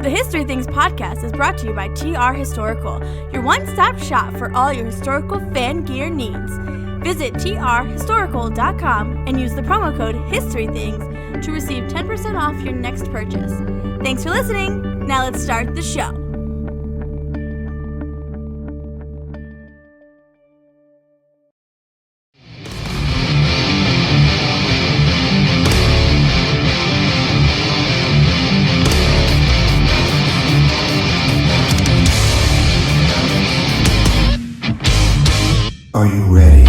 The History Things podcast is brought to you by TR Historical, your one-stop shop for all your historical fan gear needs. Visit trhistorical.com and use the promo code HISTORYTHINGS to receive 10% off your next purchase. Thanks for listening. Now let's start the show. Are you ready?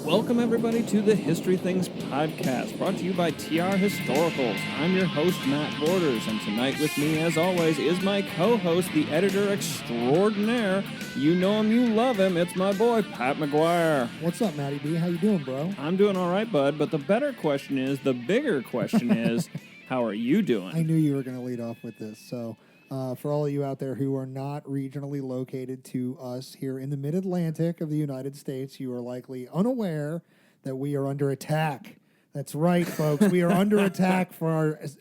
Welcome, everybody, to the History Things podcast, brought to you by TR Historicals. I'm your host, Matt Borders, and tonight with me, as always, is my co-host, the editor extraordinaire. You know him, you love him. It's my boy, Pat McGuire. What's up, Matty B? How you doing, bro? I'm doing all right, bud, but the bigger question is, how are you doing? I knew you were going to lead off with this, so... for all of you out there who are not regionally located to us here in the mid-Atlantic of the United States, you are likely unaware that we are under attack. That's right, folks. We are under attack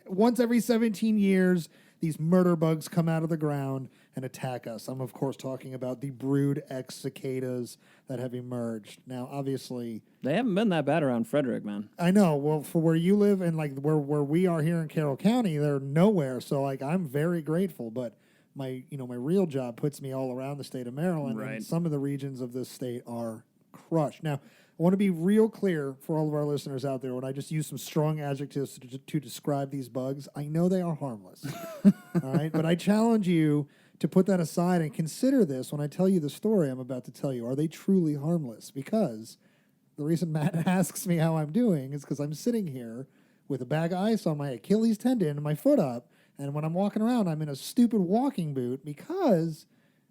once every 17 years, these murder bugs come out of the ground and attack us. I'm, of course, talking about the brood X cicadas that have emerged. Now, obviously... They haven't been that bad around Frederick, man. I know. Well, for where you live and like where we are here in Carroll County, they're nowhere. So like I'm very grateful, but my real job puts me all around the state of Maryland, right. And some of the regions of this state are crushed. Now, I want to be real clear for all of our listeners out there when I just use some strong adjectives to describe these bugs. I know they are harmless. All right, but I challenge you to put that aside and consider this when I tell you the story I'm about to tell you. Are they truly harmless? Because the reason Matt asks me how I'm doing is because I'm sitting here with a bag of ice on my Achilles tendon and my foot up, and when I'm walking around, I'm in a stupid walking boot because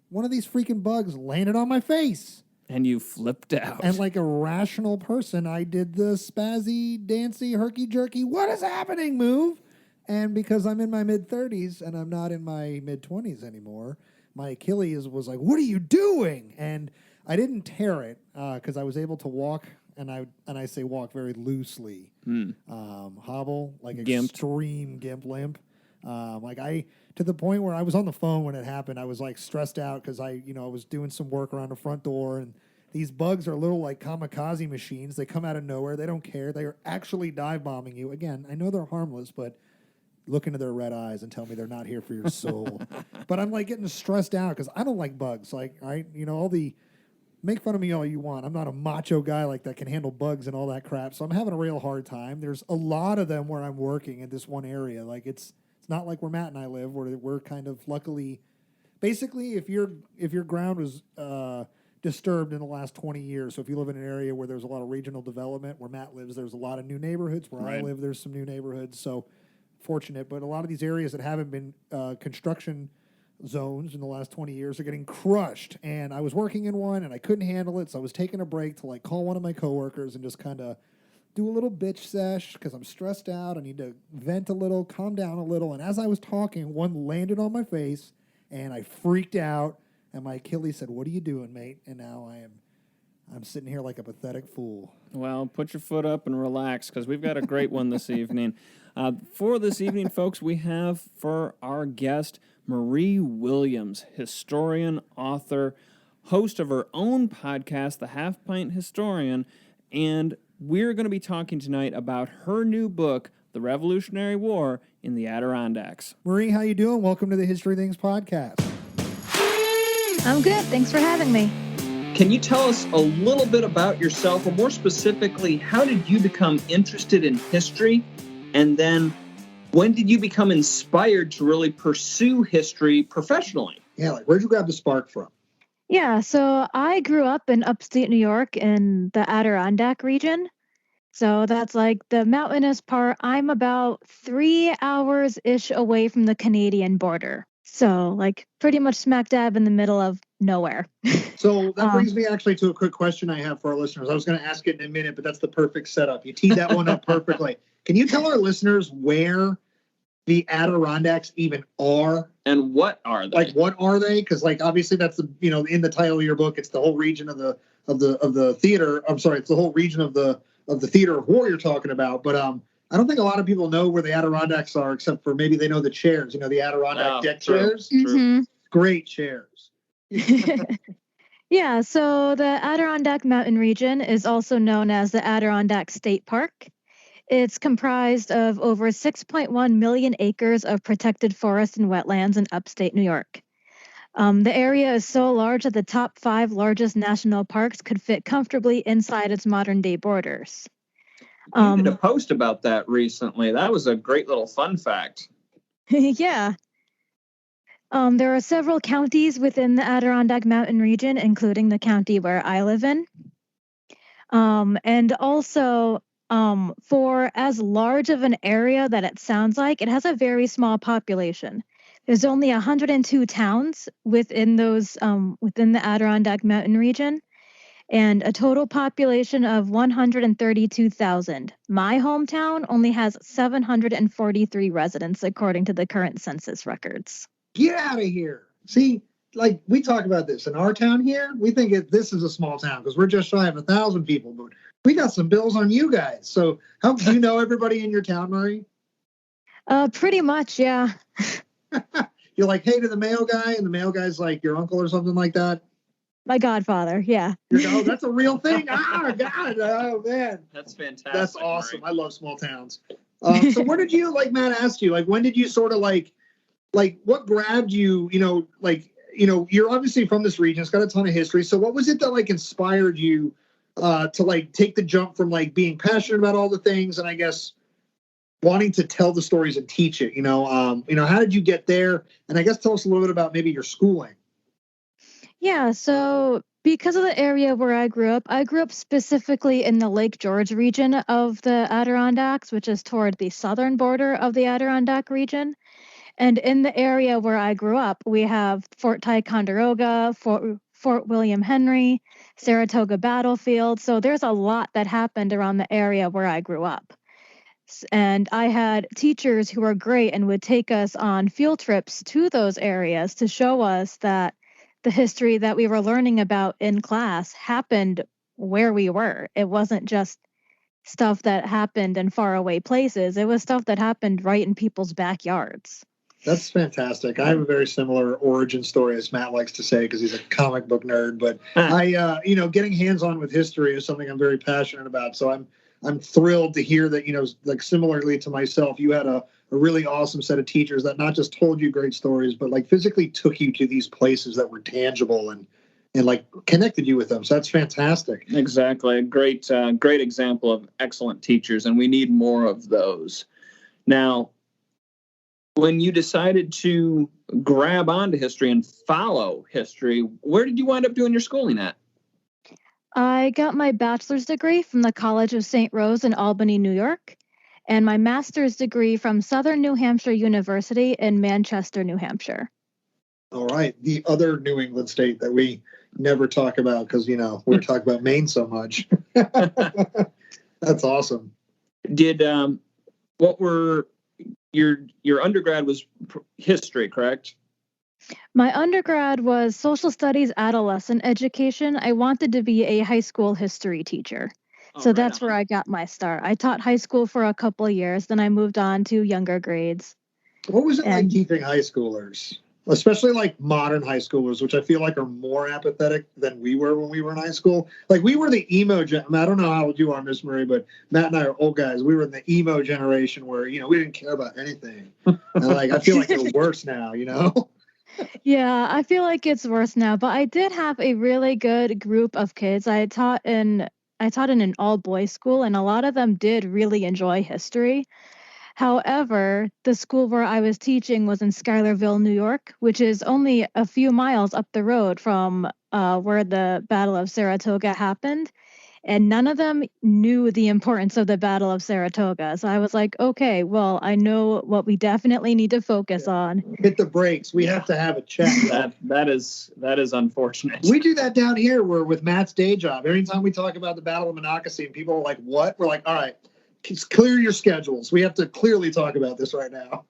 one of these freaking bugs landed on my face. And you flipped out. And like a rational person, I did the spazzy, dancy, herky-jerky, what is happening move. And because I'm in my mid-30s and I'm not in my mid-20s anymore, my Achilles was like, what are you doing? And I didn't tear it because I was able to walk, and I say walk very loosely. Hobble, like extreme gimp limp. To the point where I was on the phone when it happened. I was like stressed out because I was doing some work around the front door, and these bugs are little like kamikaze machines. They come out of nowhere. They don't care. They are actually dive bombing you. Again, I know they're harmless, but look into their red eyes and tell me they're not here for your soul. But I'm like getting stressed out because I don't like bugs. Like, make fun of me all you want. I'm not a macho guy like that can handle bugs and all that crap. So I'm having a real hard time. There's a lot of them where I'm working in this one area. Like it's not like where Matt and I live, where we're kind of luckily, basically, if your ground was disturbed in the last 20 years, so if you live in an area where there's a lot of regional development, where Matt lives, there's a lot of new neighborhoods. Where I live, there's some new neighborhoods. So fortunate, but a lot of these areas that haven't been construction zones in the last 20 years are getting crushed. And I was working in one, and I couldn't handle it, so I was taking a break to like call one of my coworkers and just kind of do a little bitch sesh because I'm stressed out. I need to vent a little, calm down a little. And as I was talking, one landed on my face, and I freaked out. And my Achilles said, "What are you doing, mate?" And now I'm sitting here like a pathetic fool. Well, put your foot up and relax because we've got a great one this evening. For this evening, folks, we have for our guest Mcrae Williams, historian, author, host of her own podcast, the Half-pint Historian, and we're going to be talking tonight about her new book, The Revolutionary War in the Adirondacks. Mcrae, how you doing? Welcome to the History Things podcast. I'm good. Thanks for having me. Can you tell us a little bit about yourself, or more specifically, how did you become interested in history? And then when did you become inspired to really pursue history professionally? Yeah, like where'd you grab the spark from? Yeah, so I grew up in upstate New York in the Adirondack region. So that's like the mountainous part. I'm about 3 hours-ish away from the Canadian border. So, like, pretty much smack dab in the middle of nowhere. So that brings me actually to a quick question I have for our listeners. I was going to ask it in a minute, but that's the perfect setup. You teed that one up perfectly. Can you tell our listeners where the Adirondacks even are? And what are they? Like, what are they? Because, like, obviously that's the, you know, in the title of your book, it's the whole region of the theater. I'm sorry, it's the whole region of the theater of war you're talking about. But I don't think a lot of people know where the Adirondacks are, except for maybe they know the chairs. You know, the Adirondack deck chairs. Mm-hmm. Great chairs. Yeah, so the Adirondack Mountain region is also known as the Adirondack State Park. It's comprised of over 6.1 million acres of protected forest and wetlands in upstate New York. The area is so large that the top 5 largest national parks could fit comfortably inside its modern-day borders. You did a post about that recently. That was a great little fun fact. Yeah. There are several counties within the Adirondack Mountain region, including the county where I live in. And also, for as large of an area that it sounds like, it has a very small population. There's only 102 towns within those within the Adirondack Mountain region, and a total population of 132,000. My hometown only has 743 residents, according to the current census records. Get out of here. See, like, we talk about this in our town here. We think this is a small town because we're just shy of 1,000 people, but we got some bills on you guys. So how do you know everybody in your town, Marie? Pretty much, yeah. You're like, hey to the mail guy, and the mail guy's like your uncle or something like that? My godfather, yeah. Oh, that's a real thing. God. Oh, man. That's fantastic. That's awesome. Marie. I love small towns. So where did you, like Matt asked you, like, when did you sort of like what grabbed you, you're obviously from this region. It's got a ton of history. So what was it that like inspired you to like take the jump from like being passionate about all the things and I guess wanting to tell the stories and teach it, how did you get there? And I guess tell us a little bit about maybe your schooling. Yeah, so because of the area where I grew up specifically in the Lake George region of the Adirondacks, which is toward the southern border of the Adirondack region. And in the area where I grew up, we have Fort Ticonderoga, Fort William Henry, Saratoga Battlefield. So there's a lot that happened around the area where I grew up. And I had teachers who were great and would take us on field trips to those areas to show us that the history that we were learning about in class happened where we were. It wasn't just stuff that happened in faraway places. It was stuff that happened right in people's backyards. That's fantastic. I have a very similar origin story, as Matt likes to say, because he's a comic book nerd. But I, getting hands-on with history is something I'm very passionate about. So I'm thrilled to hear that, like similarly to myself, you had a really awesome set of teachers that not just told you great stories, but like physically took you to these places that were tangible and like connected you with them. So that's fantastic. Exactly. A great example of excellent teachers, and we need more of those. Now, when you decided to grab onto history and follow history, where did you wind up doing your schooling at? I got my bachelor's degree from the College of St. Rose in Albany, New York, and my master's degree from Southern New Hampshire University in Manchester, New Hampshire. All right. The other New England state that we never talk about because, we're talking about Maine so much. That's awesome. Did, what were... Your undergrad was history, correct? My undergrad was social studies adolescent education. I wanted to be a high school history teacher. So that's where I got my start. I taught high school for a couple of years, then I moved on to younger grades. What was it like teaching high schoolers? Especially like modern high schoolers, which I feel like are more apathetic than we were when we were in high school. Like we were the emo I don't know how old you are, Miss Marie, but Matt and I are old guys. We were in the emo generation where, we didn't care about anything. And like, I feel like it's worse now, Yeah, I feel like it's worse now, but I did have a really good group of kids. I taught in an all boys school, and a lot of them did really enjoy history. However, the school where I was teaching was in Schuylerville, New York, which is only a few miles up the road from where the Battle of Saratoga happened. and none of them knew the importance of the Battle of Saratoga. So I was like, okay, well, I know what we definitely need to focus on. Hit the brakes. We have to have a check. That is unfortunate. We do that down here where with Matt's day job. Anytime we talk about the Battle of Monocacy and people are like, what? We're like, all right, clear your schedules. We have to clearly talk about this right now.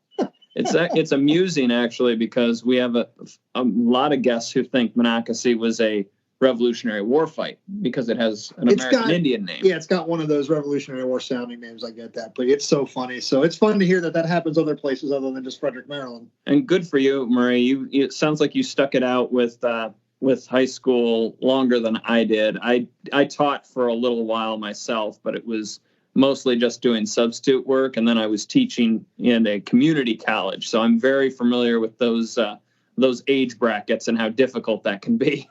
It's amusing, actually, because we have a lot of guests who think Monocacy was a Revolutionary War fight because it has an American Indian name. Yeah, it's got one of those Revolutionary War sounding names. I get that, but it's so funny. So it's fun to hear that happens other places other than just Frederick, Maryland. And good for you, Mcrae. It sounds like you stuck it out with high school longer than I did. I taught for a little while myself, but it was mostly just doing substitute work, and then I was teaching in a community college. So I'm very familiar with those age brackets and how difficult that can be.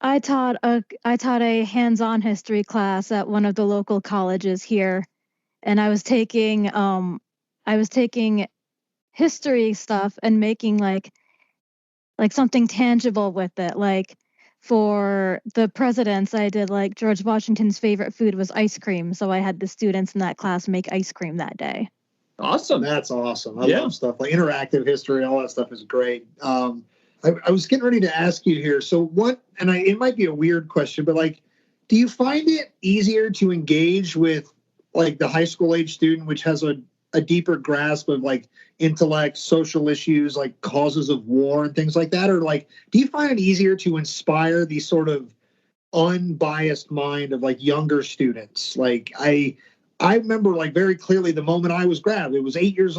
I taught a hands-on history class at one of the local colleges here, and I was taking history stuff and making like something tangible with it. Like for the presidents, I did like George Washington's favorite food was ice cream, so I had the students in that class make ice cream that day. Awesome. That's awesome. I love stuff like interactive history. All that stuff is great. I was getting ready to ask you here. So it might be a weird question, but like, do you find it easier to engage with like the high school age student, which has a deeper grasp of like intellect, social issues, like causes of war and things like that? Or like, do you find it easier to inspire the sort of unbiased mind of like younger students? Like I remember like very clearly the moment I was grabbed. I was 8 years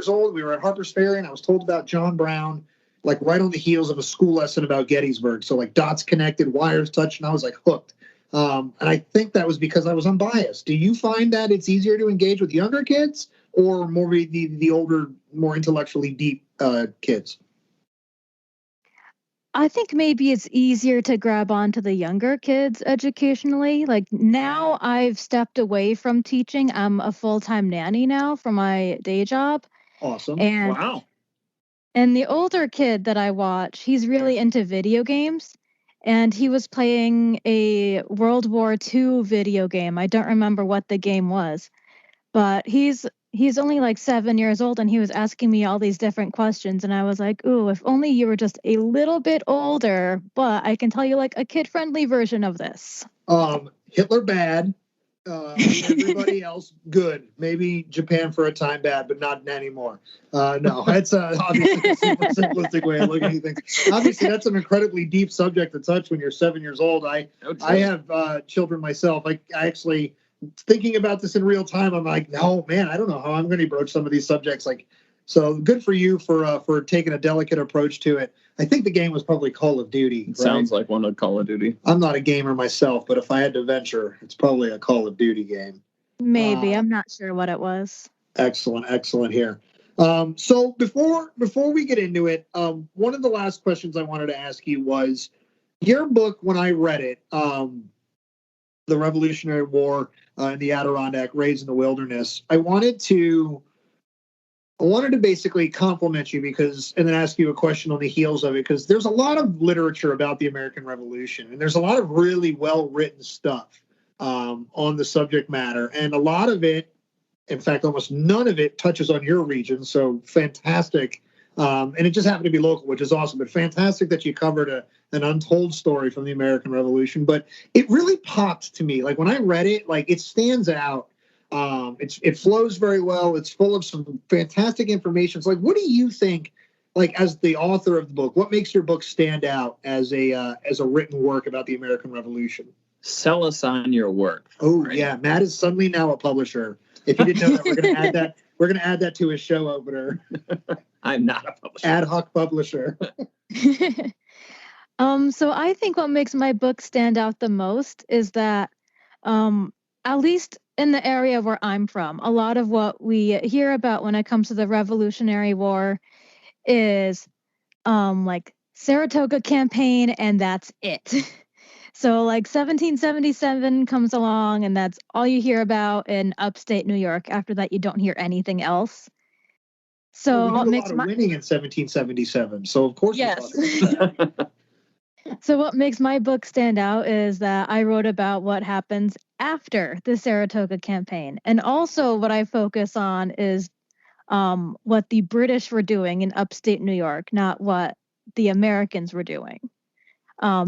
old. We were at Harper's Ferry and I was told about John Brown, like right on the heels of a school lesson about Gettysburg. So like dots connected, wires touched, and I was like hooked. And I think that was because I was unbiased. Do you find that it's easier to engage with younger kids or more the older, more intellectually deep kids? I think maybe it's easier to grab onto the younger kids educationally. Like now I've stepped away from teaching. I'm a full-time nanny now for my day job. Awesome. And wow. And the older kid that I watch, he's really into video games, and he was playing a World War II video game. I don't remember what the game was, but he's only like 7 years old, and he was asking me all these different questions, and I was like, ooh, if only you were just a little bit older, but I can tell you like a kid-friendly version of this. Hitler bad. Everybody else good. Maybe Japan for a time bad, but not anymore. No, that's obviously a super simplistic way of looking at things. Obviously, that's an incredibly deep subject to touch when you're 7 years old. I have children myself. I actually thinking about this in real time. I'm like, no, man, I don't know how I'm going to broach some of these subjects. Like, so good for you for taking a delicate approach to it. I think the game was probably Call of Duty. Right? Sounds like one of Call of Duty. I'm not a gamer myself, but if I had to venture, it's probably a Call of Duty game. Maybe. I'm not sure what it was. Excellent here. So before we get into it, one of the last questions I wanted to ask you was your book. When I read it, The Revolutionary War in the Adirondack, Raids in the Wilderness, I wanted to basically compliment you and then ask you a question on the heels of it, because there's a lot of literature about the American Revolution, and there's a lot of really well-written stuff on the subject matter. And a lot of it, in fact, almost none of it touches on your region. So fantastic. And it just happened to be local, which is awesome, but fantastic that you covered an untold story from the American Revolution. But it really popped to me. Like when I read it, like it stands out. It flows very well. It's full of some fantastic information. So like, what do you think, like as the author of the book, what makes your book stand out as a written work about the American Revolution? Sell us on your work. Oh, right? Yeah. Matt is suddenly now a publisher. If you didn't know that, we're going to add that. We're going to add that to his show opener. I'm not a publisher. Ad hoc publisher. So I think what makes my book stand out the most is that, at least in the area where I'm from, a lot of what we hear about when it comes to the Revolutionary War is like Saratoga Campaign, and that's it. So like 1777 comes along, and that's all you hear about in upstate New York. After that, you don't hear anything else. So we what did makes a lot of winning in 1777. So of course, yes. So what makes my book stand out is that I wrote about what happens after the Saratoga campaign. And also what I focus on is what the British were doing in upstate New York, not what the Americans were doing.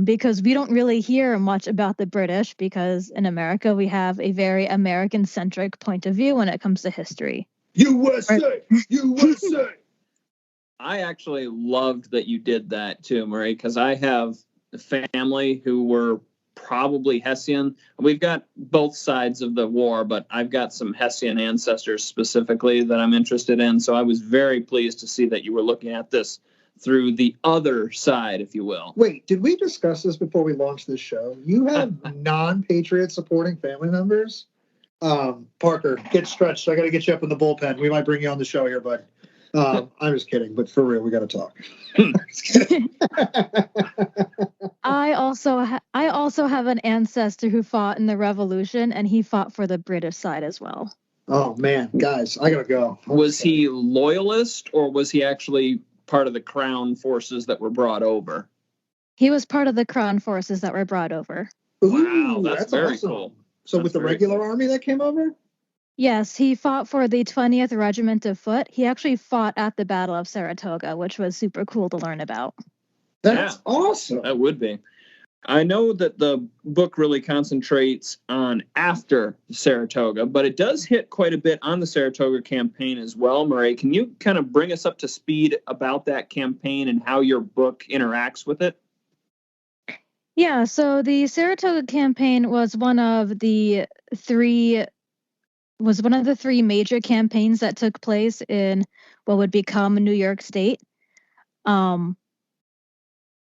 Because we don't really hear much about the British, because in America we have a very American-centric point of view when it comes to history. USA! USA! I actually loved that you did that too, Murray, because I have a family who were probably Hessian. We've got both sides of the war, but I've got some Hessian ancestors specifically that I'm interested in. So I was very pleased to see that you were looking at this through the other side, if you will. Wait, did we discuss this before we launched this show? You have non-patriot supporting family members? Parker, get stretched. I got to get you up in the bullpen. We might bring you on the show here, bud. I'm just kidding, but for real, we got to talk. I also have an ancestor who fought in the Revolution, and he fought for the British side as well. Oh man, guys, I gotta go. Was he loyalist, or was he actually part of the Crown forces that were brought over? He was part of the Crown forces that were brought over. Wow, that's very awesome. cool. So That's with the very regular cool. army that came over? Yes, he fought for the 20th Regiment of Foot. He actually fought at the Battle of Saratoga, which was super cool to learn about. That's Yeah. awesome. That would be. I know that the book really concentrates on after Saratoga, but it does hit quite a bit on the Saratoga campaign as well. Murray, can you kind of bring us up to speed about that campaign and how your book interacts with it? Yeah, so the Saratoga campaign was one of the three major campaigns that took place in what would become New York State.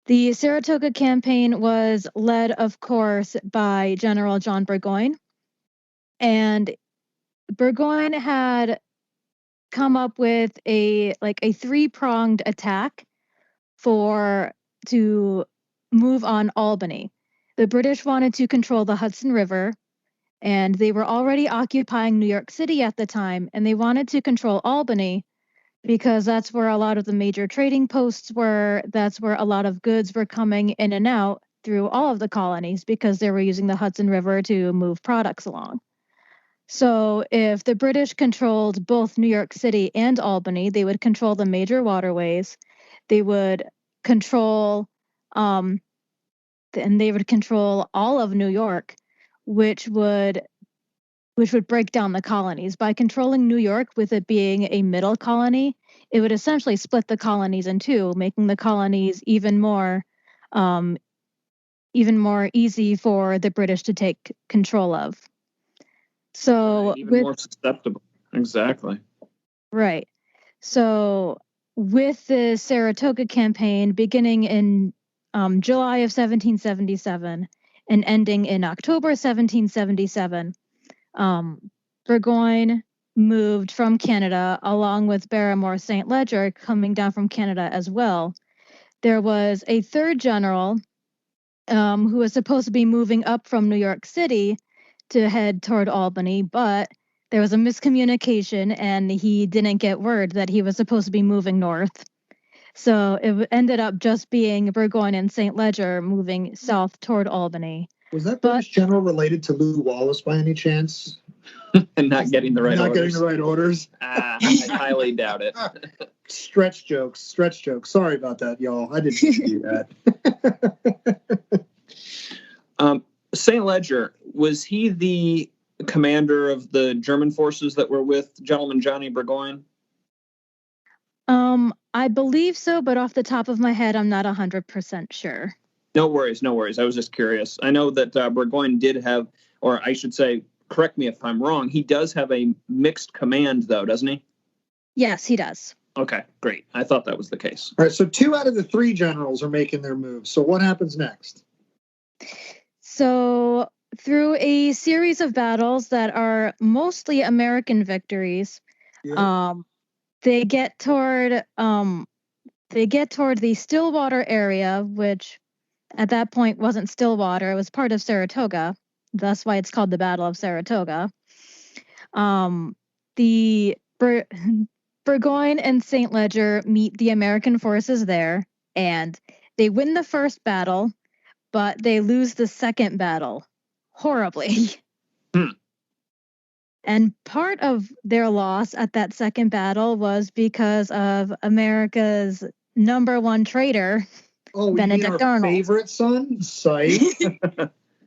The Saratoga campaign was led, of course, by General John Burgoyne. And Burgoyne had come up with a three-pronged attack to move on Albany. The British wanted to control the Hudson River, and they were already occupying New York City at the time, and they wanted to control Albany because that's where a lot of the major trading posts were. That's where a lot of goods were coming in and out through all of the colonies, because they were using the Hudson River to move products along. So if the British controlled both New York City and Albany, they would control the major waterways. They would control all of New York, which would break down the colonies. By controlling New York, with it being a middle colony, it would essentially split the colonies in two, making the colonies even more easy for the British to take control of. So Right, even more susceptible. Exactly. Right. So with the Saratoga campaign beginning in July of 1777 and ending in October 1777, Burgoyne moved from Canada along with Barrymore St. Leger coming down from Canada as well. There was a third general who was supposed to be moving up from New York City to head toward Albany, but there was a miscommunication and he didn't get word that he was supposed to be moving north. So it ended up just being Burgoyne and St. Leger moving south toward Albany. Was that British general related to Lew Wallace by any chance? And not getting the right orders. Getting the right orders. I highly doubt it. Stretch jokes. Sorry about that, y'all. I didn't do that. St. Leger, was he the commander of the German forces that were with Gentleman Johnny Burgoyne? I believe so, but off the top of my head, I'm not 100% sure. No worries. I was just curious. I know that Burgoyne did have, or I should say, correct me if I'm wrong, he does have a mixed command, though, doesn't he? Yes, he does. Okay, great. I thought that was the case. All right, so 2 out of the 3 generals are making their moves. So what happens next? So through a series of battles that are mostly American victories, they get toward the Stillwater area, which at that point wasn't Stillwater. It was part of Saratoga. That's why it's called the Battle of Saratoga. The Burgoyne and St. Leger meet the American forces there, and they win the first battle. but they lose the second battle horribly. And part of their loss at that second battle was because of America's number one traitor, Benedict our Arnold. favorite son? Psych.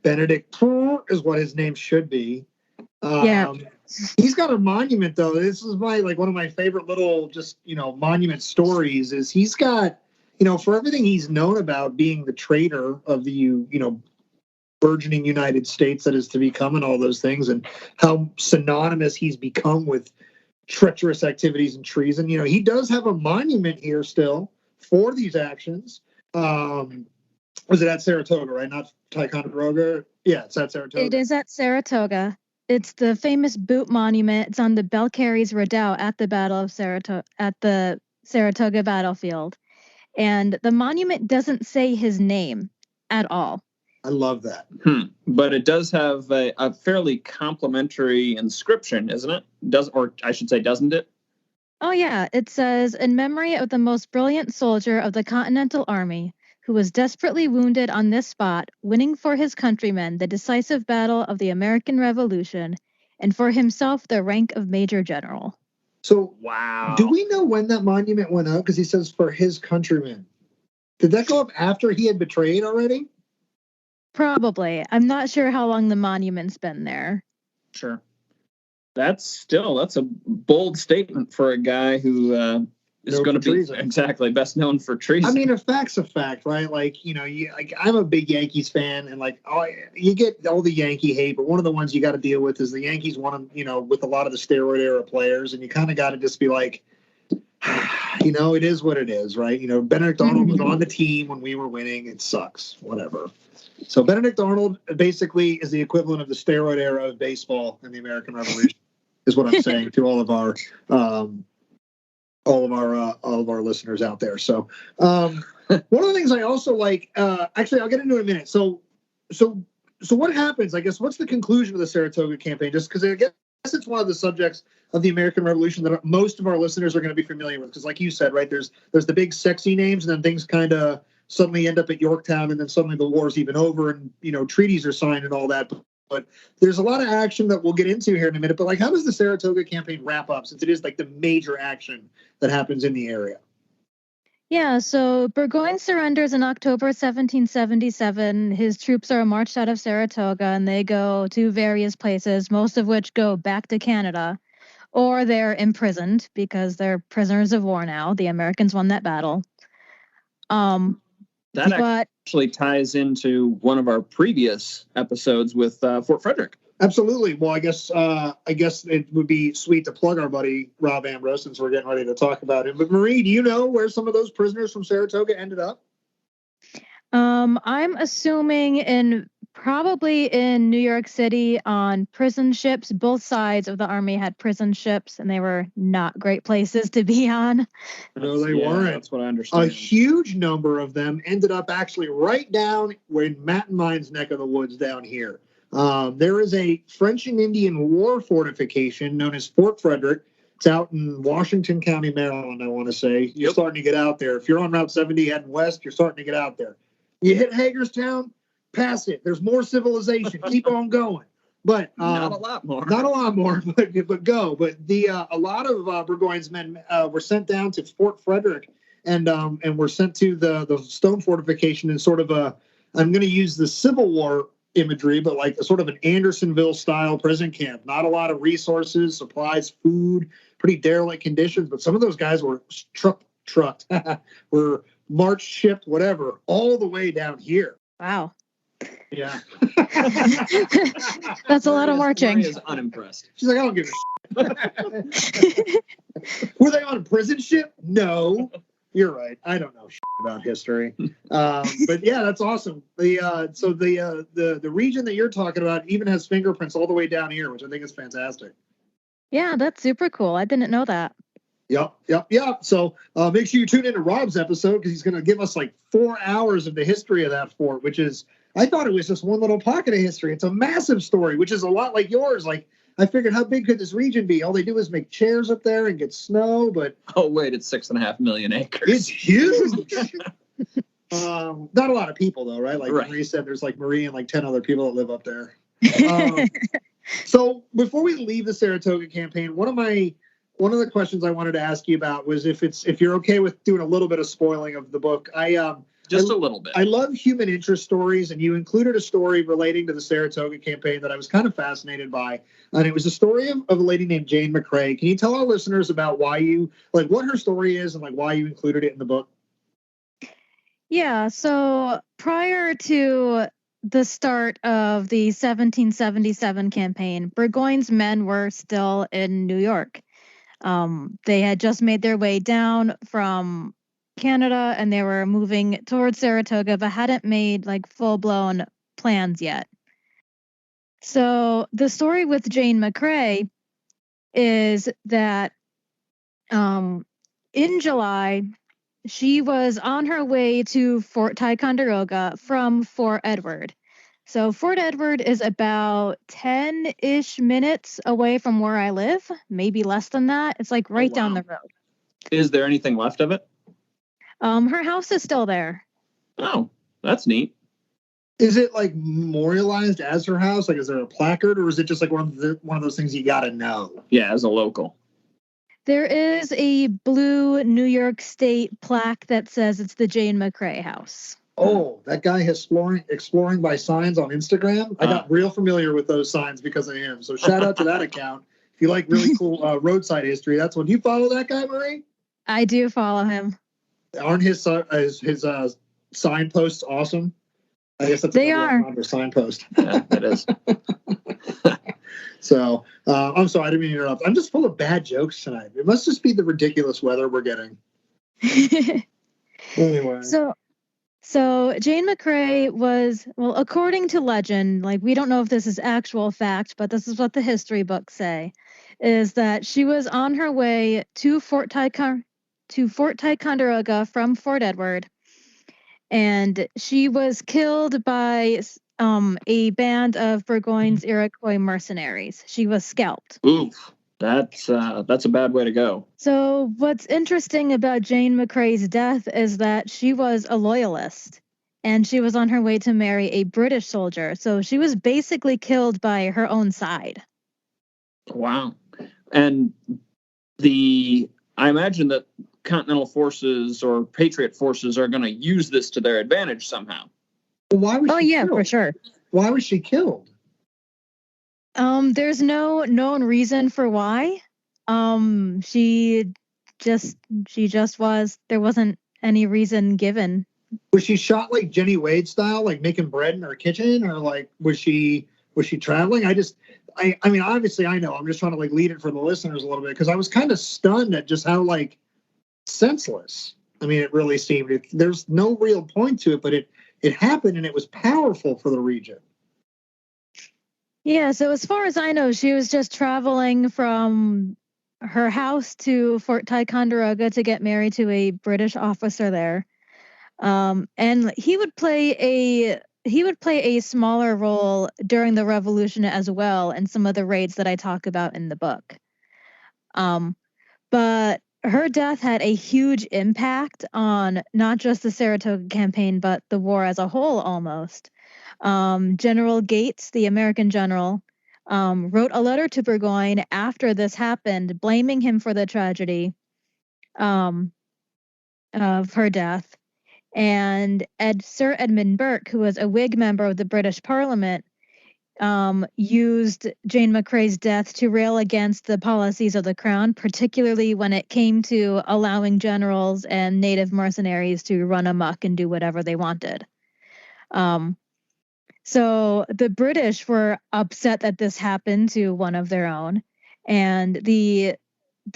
Benedict is what his name should be. Yeah. He's got a monument, though. This is one of my favorite little monument stories is he's got, for everything he's known about being the traitor of the, burgeoning United States that is to become and all those things, and how synonymous he's become with treacherous activities and treason. He does have a monument here still for these actions. Was it at Saratoga, right? Not Ticonderoga? Yeah, it's at Saratoga. It is at Saratoga. It's the famous boot monument. It's on the Belcary's Redoubt at the Battle of Saratoga, at the Saratoga battlefield. And the monument doesn't say his name at all. I love that. But it does have a fairly complimentary inscription, isn't it? Doesn't it? Oh, yeah. It says, in memory of the most brilliant soldier of the Continental Army, who was desperately wounded on this spot, winning for his countrymen the decisive battle of the American Revolution, and for himself the rank of Major General. So, wow. Do we know when that monument went up? Because he says for his countrymen. Did that go up after he had betrayed already? Probably. I'm not sure how long the monument's been there. Sure. That's a bold statement for a guy who is going to be exactly best known for treason. I mean, a fact's a fact, right? Like, I'm a big Yankees fan, and you get all the Yankee hate, but one of the ones you got to deal with is the Yankees won, with a lot of the steroid era players, and you kind of got to just be like, it is what it is, right? Benedict Arnold was on the team when we were winning. It sucks, whatever. So Benedict Arnold basically is the equivalent of the steroid era of baseball in the American Revolution, is what I'm saying to all of our listeners out there. So one of the things I also like, actually, I'll get into it in a minute. So what happens? I guess what's the conclusion of the Saratoga campaign? Just because I guess it's one of the subjects of the American Revolution that most of our listeners are going to be familiar with. Because, like you said, right, there's the big sexy names, and then things kind of suddenly end up at Yorktown, and then suddenly the war's even over, and treaties are signed and all that. But there's a lot of action that we'll get into here in a minute. But how does the Saratoga campaign wrap up, since it is the major action that happens in the area? Yeah, so Burgoyne surrenders in October 1777. His troops are marched out of Saratoga, and they go to various places, most of which go back to Canada, or they're imprisoned because they're prisoners of war now. The Americans won that battle. That actually ties into one of our previous episodes with Fort Frederick. Absolutely. Well, I guess it would be sweet to plug our buddy Rob Ambrose, since we're getting ready to talk about him. But Marie, do you know where some of those prisoners from Saratoga ended up? I'm assuming probably in New York City on prison ships. Both sides of the army had prison ships, and they were not great places to be on. No, they weren't. That's what I understand. A huge number of them ended up actually right down in Matt and mine's neck of the woods down here. There is a French and Indian War fortification known as Fort Frederick. It's out in Washington County, Maryland, I want to say. You're starting to get out there. If you're on Route 70 heading west, you're starting to get out there. You hit Hagerstown, pass it. There's more civilization. Keep on going. But not a lot more. Not a lot more, but go. But a lot of Burgoyne's men were sent down to Fort Frederick and were sent to the stone fortification in sort of I'm going to use the Civil War imagery, but like a sort of an Andersonville style prison camp. Not a lot of resources, supplies, food, pretty derelict conditions. But some of those guys were trucked, were marched, shipped, whatever, all the way down here. Wow. Yeah. That's a lot of marching. Marie is unimpressed. She's like, I don't give a shit. Were they on a prison ship? No. You're right. I don't know shit about history. But yeah, that's awesome. The region that you're talking about even has fingerprints all the way down here, which I think is fantastic. Yeah, that's super cool. I didn't know that. Yep. So make sure you tune into Rob's episode, because he's going to give us like 4 hours of the history of that fort, which is, I thought it was just one little pocket of history. It's a massive story, which is a lot like yours. Like, I figured, how big could this region be? All they do is make chairs up there and get snow, but... Oh, wait, it's 6.5 million acres. It's huge. Not a lot of people though, right? Like Marie said, there's like Marie and like 10 other people that live up there. So before we leave the Saratoga campaign, one of the questions I wanted to ask you about was if you're okay with doing a little bit of spoiling of the book. Just a little bit. I love human interest stories, and you included a story relating to the Saratoga campaign that I was kind of fascinated by. And it was a story of a lady named Jane Mcrae. Can you tell our listeners about what her story is and like why you included it in the book? Yeah, so prior to the start of the 1777 campaign, Burgoyne's men were still in New York. They had just made their way down from Canada and they were moving towards Saratoga, but hadn't made like full-blown plans yet. So the story with Jane Mcrae is that in July, she was on her way to Fort Ticonderoga from Fort Edward. So Fort Edward is about 10-ish minutes away from where I live, maybe less than that. It's like right down the road. Is there anything left of it? Her house is still there. Oh, that's neat. Is it like memorialized as her house? Like, is there a placard, or is it just like one of those things you got to know? Yeah, as a local. There is a blue New York State plaque that says it's the Jane Mcrae house. Oh, that guy exploring by signs on Instagram. I got real familiar with those signs because of him. So shout out to that account. If you like really cool roadside history, that's one. Do you follow that guy, Marie? I do follow him. Aren't his signposts awesome? I guess that's a signpost. Yeah, it is. So I'm sorry, I didn't mean to interrupt. I'm just full of bad jokes tonight. It must just be the ridiculous weather we're getting. Anyway. So Jane Mcrae was, well, according to legend, like we don't know if this is actual fact, but this is what the history books say, is that she was on her way to Fort Ticonderoga from Fort Edward, and she was killed by a band of Burgoyne's Iroquois mercenaries. She was scalped. Oof. That's a bad way to go. So what's interesting about Jane Mcrae's death is that she was a loyalist and she was on her way to marry a British soldier. So she was basically killed by her own side. Wow. And I imagine that Continental forces or Patriot forces are going to use this to their advantage somehow. Well, why was she killed? For sure. Why was she killed? There's no known reason for why. She just was. There wasn't any reason given. Was she shot like Jenny Wade style, like making bread in her kitchen, or like was she traveling? I mean, obviously I know. I'm just trying to like lead it for the listeners a little bit because I was kind of stunned at just how like senseless. I mean, it really seemed. There's no real point to it, but it happened and it was powerful for the region. Yeah, so as far as I know, she was just traveling from her house to Fort Ticonderoga to get married to a British officer there. And he would play a smaller role during the Revolution as well in some of the raids that I talk about in the book. But her death had a huge impact on not just the Saratoga campaign, but the war as a whole almost. General Gates, the American general, wrote a letter to Burgoyne after this happened, blaming him for the tragedy of her death. And Sir Edmund Burke, who was a Whig member of the British Parliament, used Jane Mcrae's death to rail against the policies of the Crown, particularly when it came to allowing generals and native mercenaries to run amok and do whatever they wanted. So the British were upset that this happened to one of their own, and the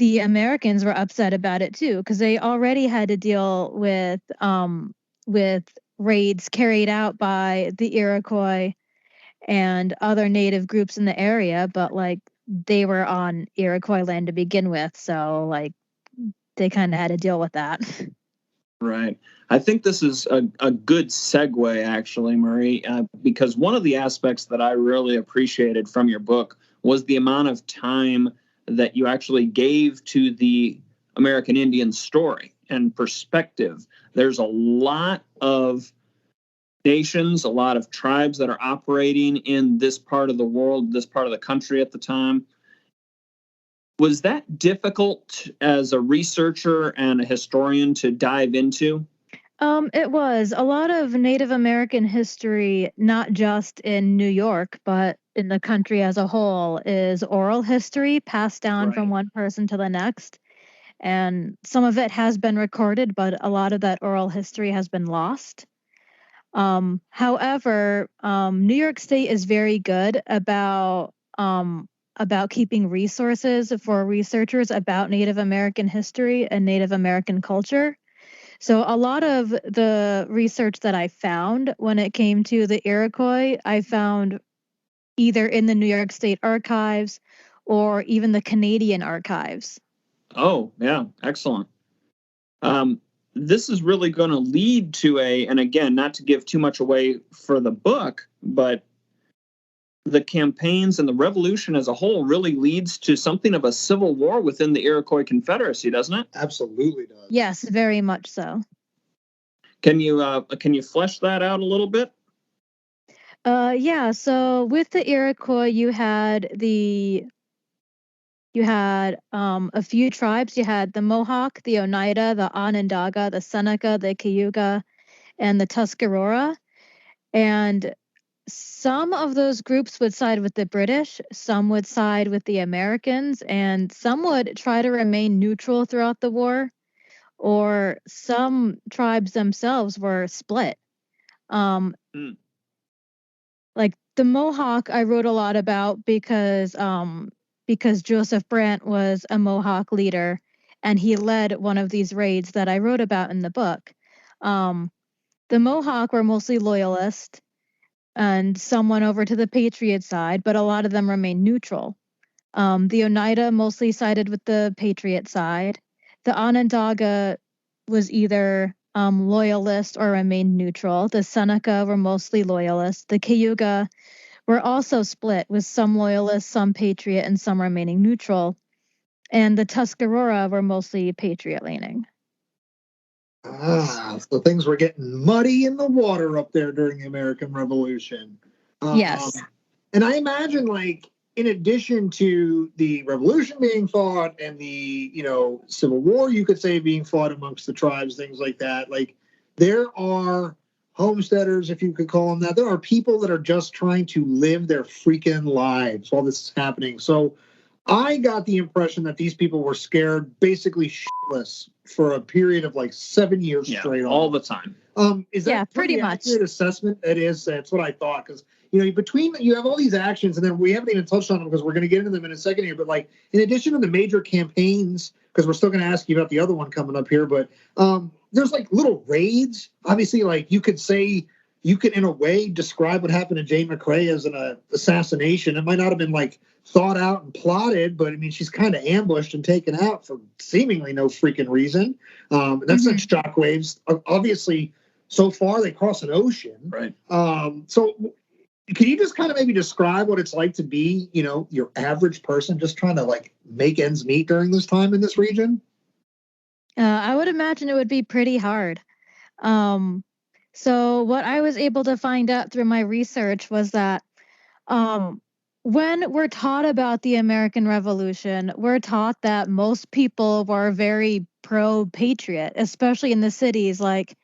Americans were upset about it too, because they already had to deal with raids carried out by the Iroquois and other native groups in the area, but like they were on Iroquois land to begin with, so like they kind of had to deal with that. Right. I think this is a good segue, actually, Marie, because one of the aspects that I really appreciated from your book was the amount of time that you actually gave to the American Indian story. and perspective. There's a lot of nations, a lot of tribes that are operating in this part of the world, this part of the country at the time. Was that difficult as a researcher and a historian to dive into? It was. A lot of Native American history, not just in New York, but in the country as a whole, is oral history passed down from one person to the next. And some of it has been recorded, but a lot of that oral history has been lost. However, New York State is very good about keeping resources for researchers about Native American history and Native American culture. So a lot of the research that I found when it came to the Iroquois, I found either in the New York State archives or even the Canadian archives. Oh, yeah. Excellent. This is really going to lead to and again, not to give too much away for the book, but the campaigns and the revolution as a whole really leads to something of a civil war within the Iroquois Confederacy, doesn't it? Absolutely does. Yes, very much so. Can you flesh that out a little bit? Yeah. So with the Iroquois, you had a few tribes. You had the Mohawk, the Oneida, the Onondaga, the Seneca, the Cayuga, and the Tuscarora. And some of those groups would side with the British, some would side with the Americans, and some would try to remain neutral throughout the war, or some tribes themselves were split. Like the Mohawk, I wrote a lot about because Joseph Brant was a Mohawk leader, and he led one of these raids that I wrote about in the book. The Mohawk were mostly loyalist, and some went over to the Patriot side, but a lot of them remained neutral. The Oneida mostly sided with the Patriot side. The Onondaga was either loyalist or remained neutral. The Seneca were mostly loyalist. The Cayuga were also split, with some loyalists, some Patriot, and some remaining neutral. And the Tuscarora were mostly Patriot-leaning. So things were getting muddy in the water up there during the American Revolution. Yes. And I imagine, like, in addition to the revolution being fought and the, Civil War, you could say, being fought amongst the tribes, things like that, like, there are homesteaders, if you could call them that. There are people that are just trying to live their freaking lives while this is happening. So I got the impression that these people were scared, basically shitless, for a period of like 7 years straight. All the time. Is that pretty much accurate assessment? It is. That's what I thought. Because between you have all these actions, and then we haven't even touched on them because we're going to get into them in a second here. But like, in addition to the major campaigns, because we're still going to ask you about the other one coming up here, but there's like little raids. Obviously, like you could in a way describe what happened to Jane Mcrae as an assassination. It might not have been like thought out and plotted, but I mean, she's kind of ambushed and taken out for seemingly no freaking reason. That's like shockwaves. Obviously, so far they cross an ocean. Right. So can you just kind of maybe describe what it's like to be, your average person just trying to like make ends meet during this time in this region? I would imagine it would be pretty hard. So what I was able to find out through my research was that when we're taught about the American Revolution, we're taught that most people were very pro-patriot, especially in the cities, like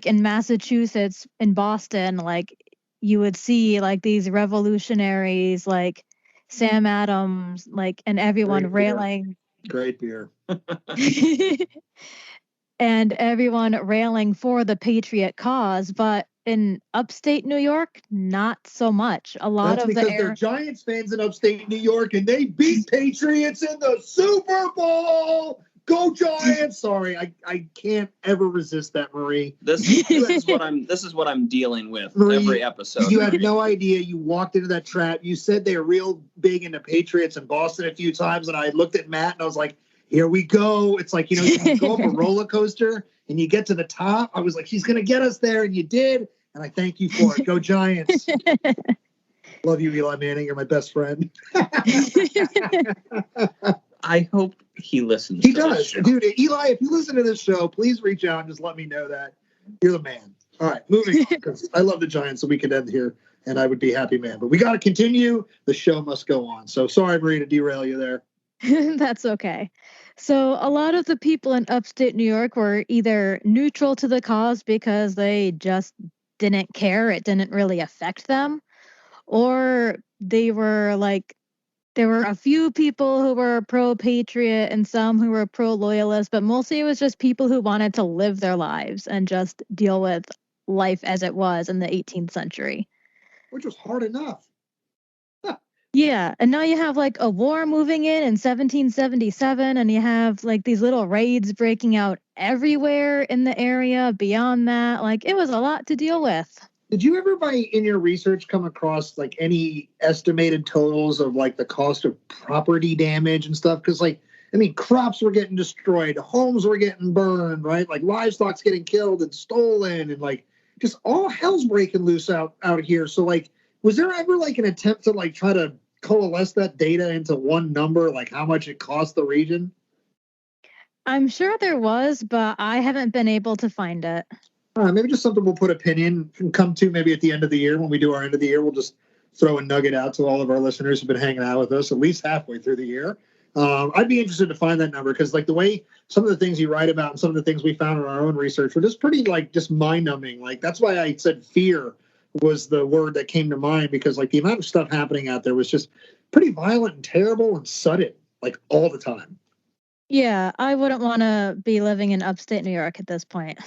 in Massachusetts, in Boston, like you would see like these revolutionaries, like Sam Adams, like, and everyone railing. Great beer. And everyone railing for the patriot cause, but in upstate New York, not so much. That's because they're Giants fans in upstate New York, and they beat Patriots in the Super Bowl. Go Giants! Sorry, I can't ever resist that, Marie. This is what I'm dealing with, Marie, every episode. You have no idea. You walked into that trap. You said they're real big into Patriots in Boston a few times, and I looked at Matt and I was like, here we go. It's like, you go up a roller coaster and you get to the top. I was like, he's going to get us there. And you did. And I thank you for it. Go Giants. Love you, Eli Manning. You're my best friend. I hope he listens. He to this does, show. dude. Eli, if you listen to this show, please reach out and just let me know that you're the man. All right, moving on, because I love the Giants, so we could end here, and I would be a happy man. But we got to continue. The show must go on. So sorry, Marie, to derail you there. That's okay. So a lot of the people in upstate New York were either neutral to the cause because they just didn't care, it didn't really affect them, or they were like, there were a few people who were pro-patriot and some who were pro-loyalist, but mostly it was just people who wanted to live their lives and just deal with life as it was in the 18th century. Which was hard enough. Yeah, and now you have like a war moving in 1777, and you have like these little raids breaking out everywhere in the area beyond that. Like, it was a lot to deal with. Did you ever, in your research, come across like any estimated totals of like the cost of property damage and stuff? Because crops were getting destroyed, homes were getting burned, right? Like livestock's getting killed and stolen, and like just all hell's breaking loose out here. So like, was there ever like an attempt to like try to coalesce that data into one number, like how much it cost the region? I'm sure there was, but I haven't been able to find it. Maybe just something we'll put a pin in and come to maybe at the end of the year. When we do our end of the year, we'll just throw a nugget out to all of our listeners who've been hanging out with us at least halfway through the year. I'd be interested to find that number, because like the way some of the things you write about and some of the things we found in our own research were just pretty like just mind numbing. Like that's why I said fear was the word that came to mind, because like the amount of stuff happening out there was just pretty violent and terrible and sudden, like all the time. Yeah, I wouldn't want to be living in upstate New York at this point.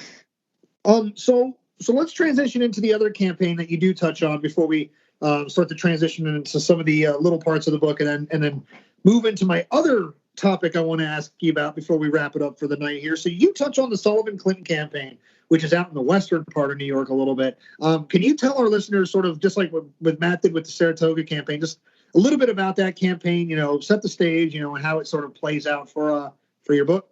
So let's transition into the other campaign that you do touch on before we start to transition into some of the little parts of the book, and then move into my other topic I want to ask you about before we wrap it up for the night here. So you touch on the Sullivan Clinton campaign, which is out in the western part of New York a little bit. Can you tell our listeners, sort of just like what Matt did with the Saratoga campaign, just a little bit about that campaign, set the stage, and how it sort of plays out for your book?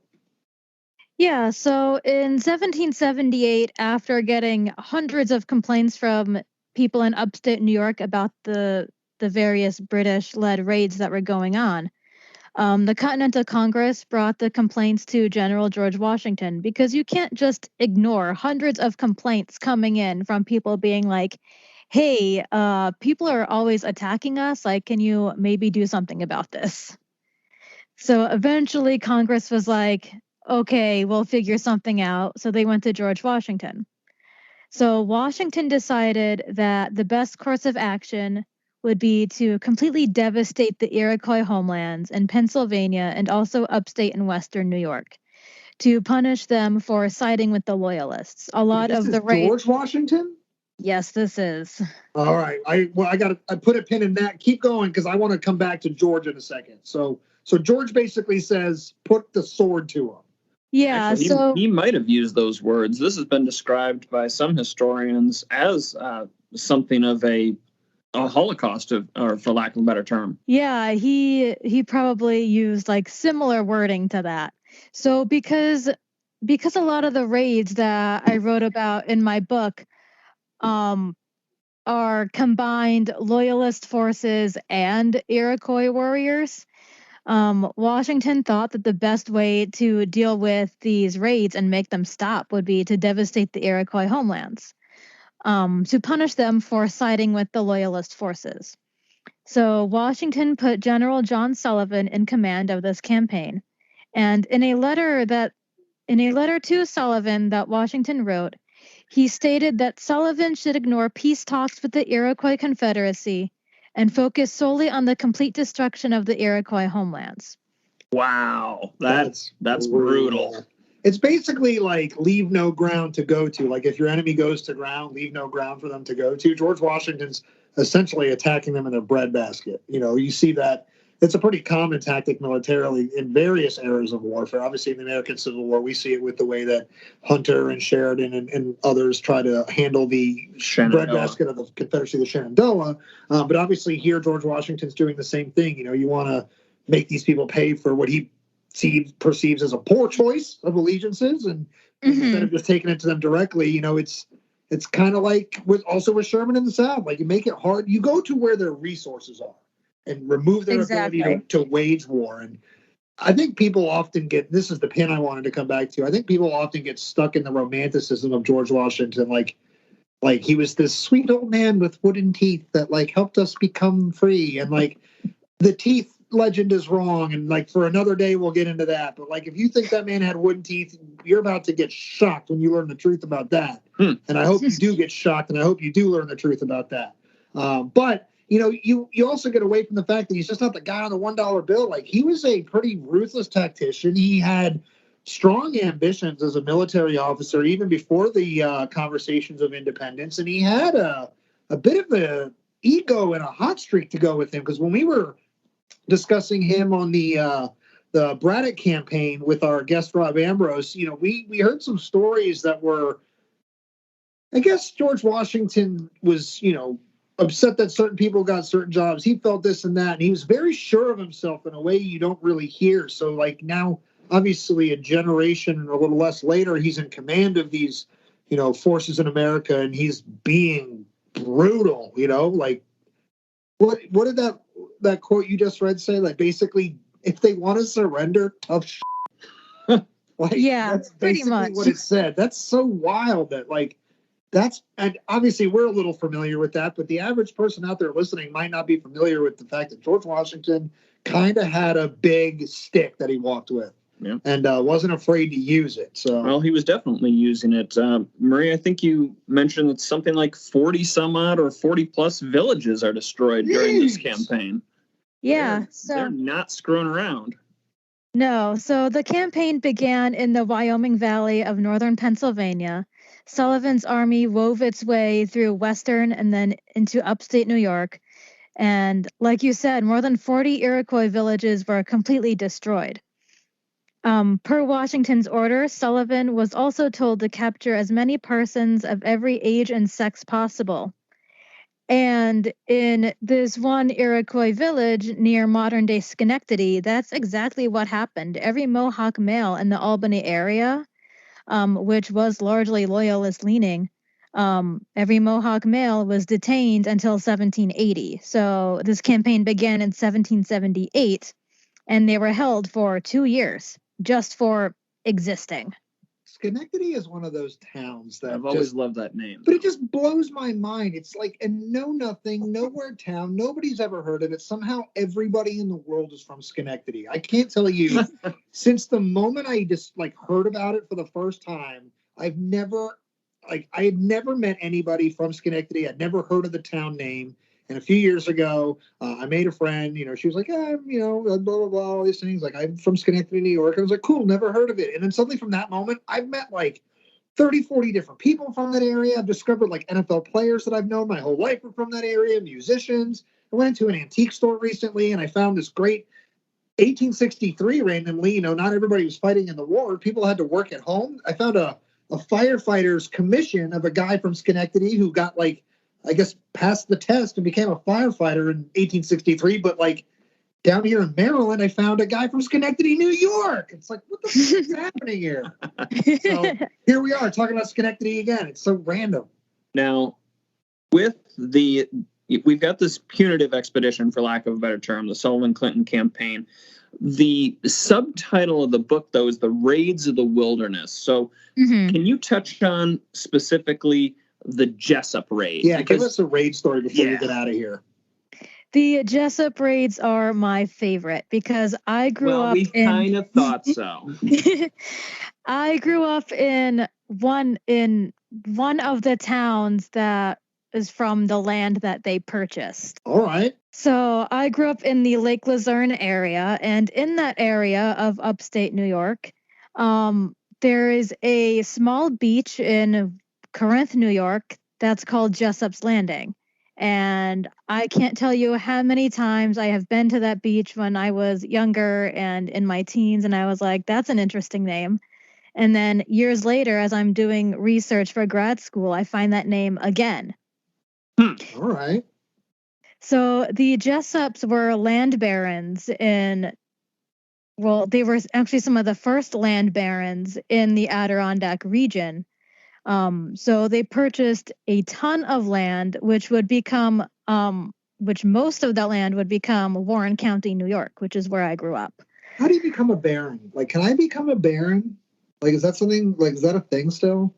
Yeah, so in 1778, after getting hundreds of complaints from people in upstate New York about the various British-led raids that were going on, the Continental Congress brought the complaints to General George Washington, because you can't just ignore hundreds of complaints coming in from people being like, hey, people are always attacking us. Like, can you maybe do something about this? So eventually Congress was like, okay, we'll figure something out. So they went to George Washington. So Washington decided that the best course of action would be to completely devastate the Iroquois homelands in Pennsylvania and also upstate and western New York, to punish them for siding with the Loyalists. A lot of the George Washington? Yes, this is. All right. I put a pin in that. Keep going, because I want to come back to George in a second. So George basically says, put the sword to him. Yeah, actually, he might have used those words. This has been described by some historians as something of a Holocaust, or for lack of a better term. Yeah, he probably used like similar wording to that. So because a lot of the raids that I wrote about in my book are combined Loyalist forces and Iroquois warriors, Washington thought that the best way to deal with these raids and make them stop would be to devastate the Iroquois homelands, to punish them for siding with the Loyalist forces. So Washington put General John Sullivan in command of this campaign, and in a letter to Sullivan that Washington wrote, he stated that Sullivan should ignore peace talks with the Iroquois Confederacy and focus solely on the complete destruction of the Iroquois homelands. Wow, that's brutal. It's basically like leave no ground to go to. Like if your enemy goes to ground, leave no ground for them to go to. George Washington's essentially attacking them in their breadbasket. You see that. It's a pretty common tactic militarily in various eras of warfare. Obviously, in the American Civil War, we see it with the way that Hunter and Sheridan and others try to handle the breadbasket of the Confederacy, the Shenandoah. But obviously here, George Washington's doing the same thing. You want to make these people pay for what he perceives as a poor choice of allegiances. And instead of just taking it to them directly, it's kind of like with Sherman in the South. Like you make it hard. You go to where their resources are and remove their ability to wage war. And I think people often this is the pin I wanted to come back to. I think people often get stuck in the romanticism of George Washington. Like he was this sweet old man with wooden teeth that like helped us become free. And like the teeth legend is wrong. And like for another day, we'll get into that. But like, if you think that man had wooden teeth, you're about to get shocked when you learn the truth about that. And I hope you do get shocked. And I hope you do learn the truth about that. But you know, you also get away from the fact that he's just not the guy on the $1 bill. Like he was a pretty ruthless tactician. He had strong ambitions as a military officer, even before the conversations of independence. And he had a bit of a ego and a hot streak to go with him. Because when we were discussing him on the Braddock campaign with our guest Rob Ambrose, you know, we heard some stories that were, I guess George Washington was, you know, upset that certain people got certain jobs. He felt this and that, and he was very sure of himself in a way you don't really hear. So like now, obviously a generation and a little less later, he's in command of these, you know, forces in America, and he's being brutal, you know, like what did that quote you just read say? Like basically, if they want to surrender, tough shit. Like, yeah, that's pretty basically much what it said. That's so wild that like, and obviously we're a little familiar with that, but the average person out there listening might not be familiar with the fact that George Washington kind of had a big stick that he walked with, and wasn't afraid to use it. So, well, he was definitely using it. Marie, I think you mentioned that something like 40 some odd or 40 plus villages are destroyed during this campaign. Yeah, they're not screwing around. No, so the campaign began in the Wyoming Valley of northern Pennsylvania. Sullivan's army wove its way through western and then into upstate New York. And like you said, more than 40 Iroquois villages were completely destroyed. Per Washington's order, Sullivan was also told to capture as many persons of every age and sex possible. And in this one Iroquois village near modern-day Schenectady, that's exactly what happened. Every Mohawk male in the Albany area, which was largely loyalist-leaning, every Mohawk male was detained until 1780. So this campaign began in 1778, and they were held for 2 years just for existing. Schenectady is one of those towns that I've always loved that name. But it just blows my mind. It's like a know-nothing, nowhere town. Nobody's ever heard of it. Somehow everybody in the world is from Schenectady. I can't tell you, since the moment I just like heard about it for the first time, I had never met anybody from Schenectady. I'd never heard of the town name. And a few years ago, I made a friend, you know, she was like, you know, blah, blah, blah, all these things. Like, I'm from Schenectady, New York. I was like, cool, never heard of it. And then suddenly from that moment, I've met like 30, 40 different people from that area. I've discovered like NFL players that I've known my whole life are from that area, musicians. I went into an antique store recently and I found this great 1863 randomly. You know, not everybody was fighting in the war. People had to work at home. I found a firefighter's commission of a guy from Schenectady who got like, I guess, passed the test and became a firefighter in 1863. But like down here in Maryland, I found a guy from Schenectady, New York. It's like, what the fuck is happening here? So here we are talking about Schenectady again. It's so random. Now, we've got this punitive expedition, for lack of a better term, the Sullivan-Clinton campaign. The subtitle of the book, though, is The Raids of the Wilderness. So can you touch on specifically the Jessup raid? Yeah, give us a raid story before you get out of here. The Jessup raids are my favorite because I grew up we kind of thought so. I grew up in one of the towns that is from the land that they purchased. All right. So I grew up in the Lake Luzerne area, and in that area of upstate New York, there is a small beach in Corinth, New York, that's called Jessup's Landing. And I can't tell you how many times I have been to that beach when I was younger and in my teens, and I was like, that's an interesting name. And then years later, as I'm doing research for grad school, I find that name again. All right. So the Jessups were land barons they were actually some of the first land barons in the Adirondack region. So they purchased a ton of land, which most of that land would become Warren County, New York, which is where I grew up. How do you become a baron? Like, can I become a baron? Like, is that something? Like, is that a thing still?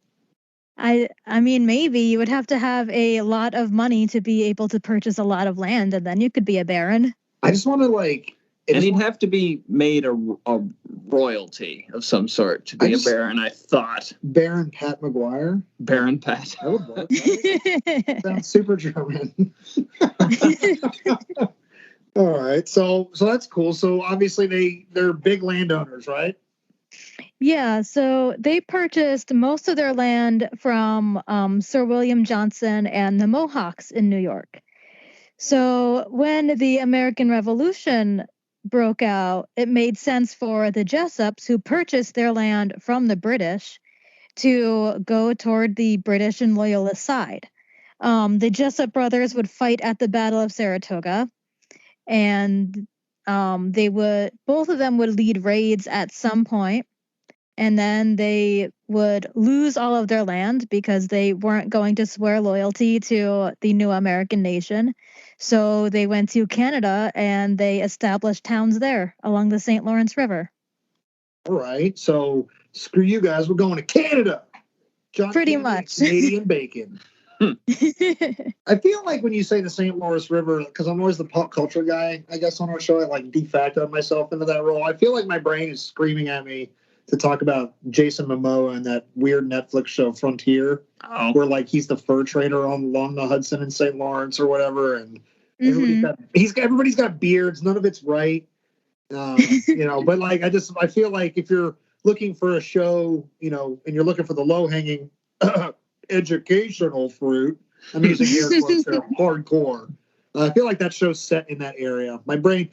I mean, maybe you would have to have a lot of money to be able to purchase a lot of land, and then you could be a baron. I just want to like. And he'd have to be made a royalty of some sort to be a baron, I thought. Baron Pat McGuire? Baron Pat. That would work. Right? Sounds super German. All right. So that's cool. So obviously they're big landowners, right? Yeah, so they purchased most of their land from Sir William Johnson and the Mohawks in New York. So when the American Revolution broke out, it made sense for the Jessups, who purchased their land from the British, to go toward the British and Loyalist side. The Jessup brothers would fight at the Battle of Saratoga, and both of them would lead raids at some point, and then they would lose all of their land because they weren't going to swear loyalty to the new American nation. So they went to Canada and they established towns there along the St. Lawrence River. All right. So screw you guys. We're going to Canada. John Pretty Kennedy, much. Canadian bacon. I feel like when you say the St. Lawrence River, because I'm always the pop culture guy, I guess, on our show, I like de facto myself into that role. I feel like my brain is screaming at me to talk about Jason Momoa and that weird Netflix show Frontier, where like he's the fur trader along the Hudson in St. Lawrence or whatever, and everybody's got beards. None of it's right, But like I feel like if you're looking for a show, and you're looking for the low hanging educational fruit, I'm using air quotes there, hardcore. I feel like that show's set in that area. My brain,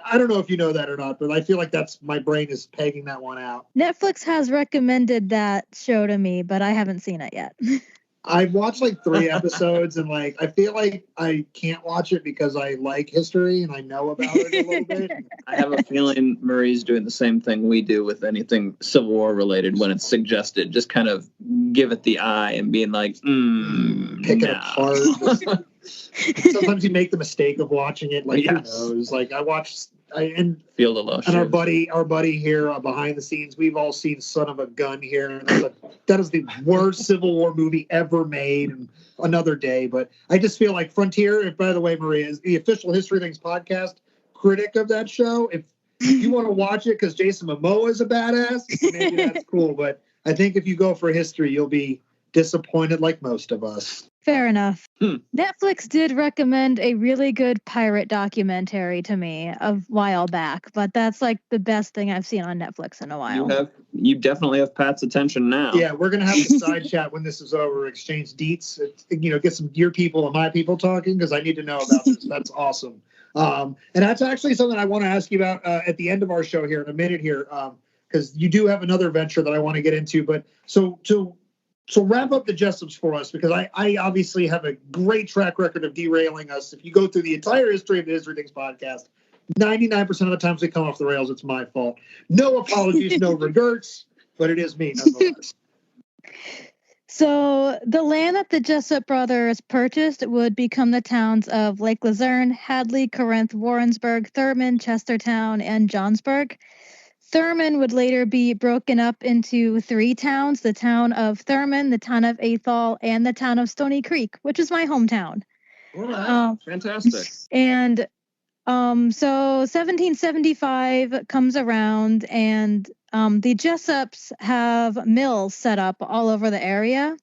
I don't know if you know that or not, but I feel like my brain is pegging that one out. Netflix has recommended that show to me, but I haven't seen it yet. I've watched like 3 episodes, and like I feel like I can't watch it because I like history and I know about it a little bit. I have a feeling Marie's doing the same thing we do with anything Civil War related when it's suggested. Just kind of give it the eye and being like, pick it apart. Sometimes you make the mistake of watching it. Like, yes. Who knows? Like Field of Lost. And our buddy here behind the scenes, we've all seen Son of a Gun here. And that is the worst Civil War movie ever made. And another day, but I just feel like Frontier. And by the way, Maria is the official History Things podcast critic of that show. If you want to watch it because Jason Momoa is a badass, maybe that's cool. But I think if you go for history, you'll be disappointed like most of us. Fair enough. Netflix did recommend a really good pirate documentary to me a while back, but that's like the best thing I've seen on Netflix in a while. You definitely have Pat's attention now. Yeah, we're gonna have a side chat when this is over, exchange deets, get some your people and my people talking, because I need to know about this. That's awesome. And that's actually something I want to ask you about at the end of our show here in a minute here, because you do have another venture that I want to get into. But So wrap up the Jessups for us, because I obviously have a great track record of derailing us. If you go through the entire history of the History Things podcast, 99% of the times we come off the rails, it's my fault. No apologies, no regrets, but it is me nonetheless. So the land that the Jessup brothers purchased would become the towns of Lake Luzerne, Hadley, Corinth, Warrensburg, Thurman, Chestertown, and Johnsburg. Thurman would later be broken up into 3 towns: the town of Thurman, the town of Athol, and the town of Stony Creek, which is my hometown. All right. Fantastic. And so 1775 comes around, and the Jessups have mills set up all over the area,